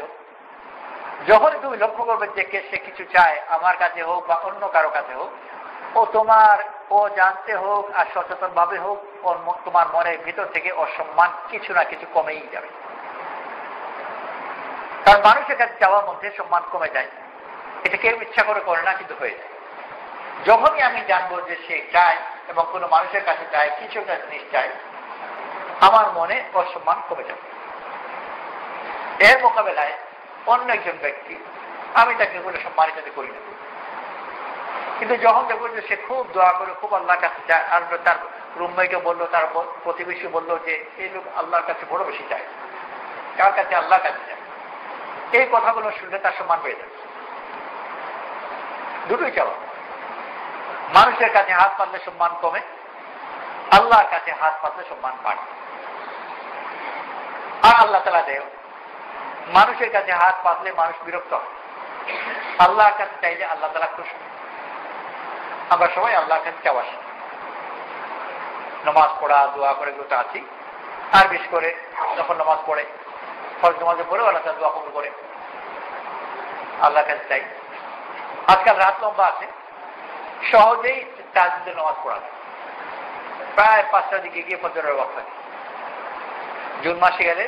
যখন তুমি লক্ষ্য করবে যে সে কিছু চায়, আমার কাছে হোক বা অন্য কারো কাছে হোক, ও জানতে হোক আর সচেতন ভাবে হোক, তোমার মনের ভিতর থেকে অসম্মান কিছু না কিছু কমেই যাবে। কারণ মানুষের কাছে যাওয়ার মধ্যে সম্মান কমে যায়, এটা কেউ ইচ্ছা করে না, কিন্তু হয়ে যায়। যখনই আমি জানবো যে সে চায় এবং কোনো মানুষের কাছে চায়, কিছু একটা জিনিস চায়, আমার মনে অসম্মান কমে যাবে। এর মোকাবেলায় অন্য একজন ব্যক্তি, আমি তাকে বলে সম্মানিত করি না, কিন্তু যখন দেখবো যে সে খুব দোয়া করে, খুব আল্লাহর কাছে চায়, আর তার রুমমেটও বললো, তার প্রতিবেশী বললো যে এই লোক আল্লাহর কাছে বড় বেশি চায়, কার কাছে? আল্লাহর কাছে চায়। এই কথাগুলো শুনলে তার সম্মান বেড়ে যাবে। দুটোই চাওয়া, মানুষের কাছে হাত পাতলে সম্মান কমে, আল্লাহর কাছে হাত পাতলে সম্মান বাড়ে। আর আল্লাহ তাআলা দেয়, মানুষের কাছে হাত পাতলে মানুষ বিরক্ত হয়, আল্লাহর কাছে চাইলে আল্লাহ তাআলা খুশি। আমরা সবাই আল্লাহর কাছে চাওয়া শিখি, নামাজ পড়া, দোয়া করে এগুলো আছি। আর বিশেষ করে যখন নামাজ পড়ে, ফরজ নামাজে পড়ে আল্লাহ তাআলা দোয়া কবুল করে, আল্লাহর কাছে চাই। আজকাল রাত লম্বা আছে, সহজেই তাহাজ্জুদের নামাজ পড়া যায়, প্রায় 5টার দিকে গিয়ে ফজরের ওয়াক্ত থাকে। জুন মাসে গেলে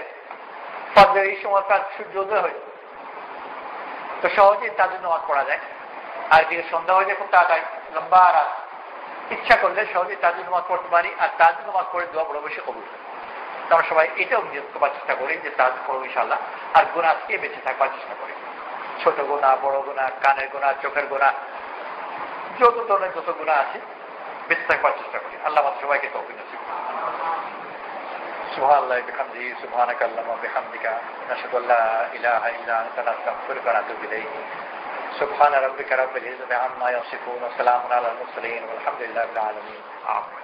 ফজরের এই সময় সূর্য উদয় হয়, তো সহজেই তাদের নামাজ পড়া যায়। আর এদিকে সন্ধ্যা হয়ে যায় খুব তাড়াতাড়ি, লম্বা রাত, ইচ্ছা করলে সহজেই তাদের নামাজ পড়তে পারি, আর তাদের নামাজ পড়ে দোয়া বড় বেশি কবুল হয়। আমরা সবাই এটাও নিয়ত করবার চেষ্টা করি যে তাদের পড়বো ইনশাআল্লাহ, আর গুনাহ থেকে বেঁচে থাকবার চেষ্টা করি। ছোট গুনাহ, বড় গুনাহ, কানের গুনাহ, চোখের গুনাহ, যত ধরনের যত গুনাহ আছে বেঁচে থাকবার চেষ্টা করি। আল্লাহ আমাদের সবাইকে তৌফিক নসিব করুন। সুবহানাল্লাহি ওয়া বিহামদিহি, সুবহানাকা আল্লাহুম্মা ওয়া বিহামদিকা, নাশহাদু আল্লা ইলাহা ইল্লা আনতা, নাস্তাগফিরুকা ওয়া নাতুবু ইলাইক। সুবহানা রাব্বিকা রাব্বিল ইজ্জাতি আম্মা ইয়াসিফুন ওয়া সালামুন আলাল মুরসালিন ওয়ালহামদুলিল্লাহি রাব্বিল আলামিন। আমিন।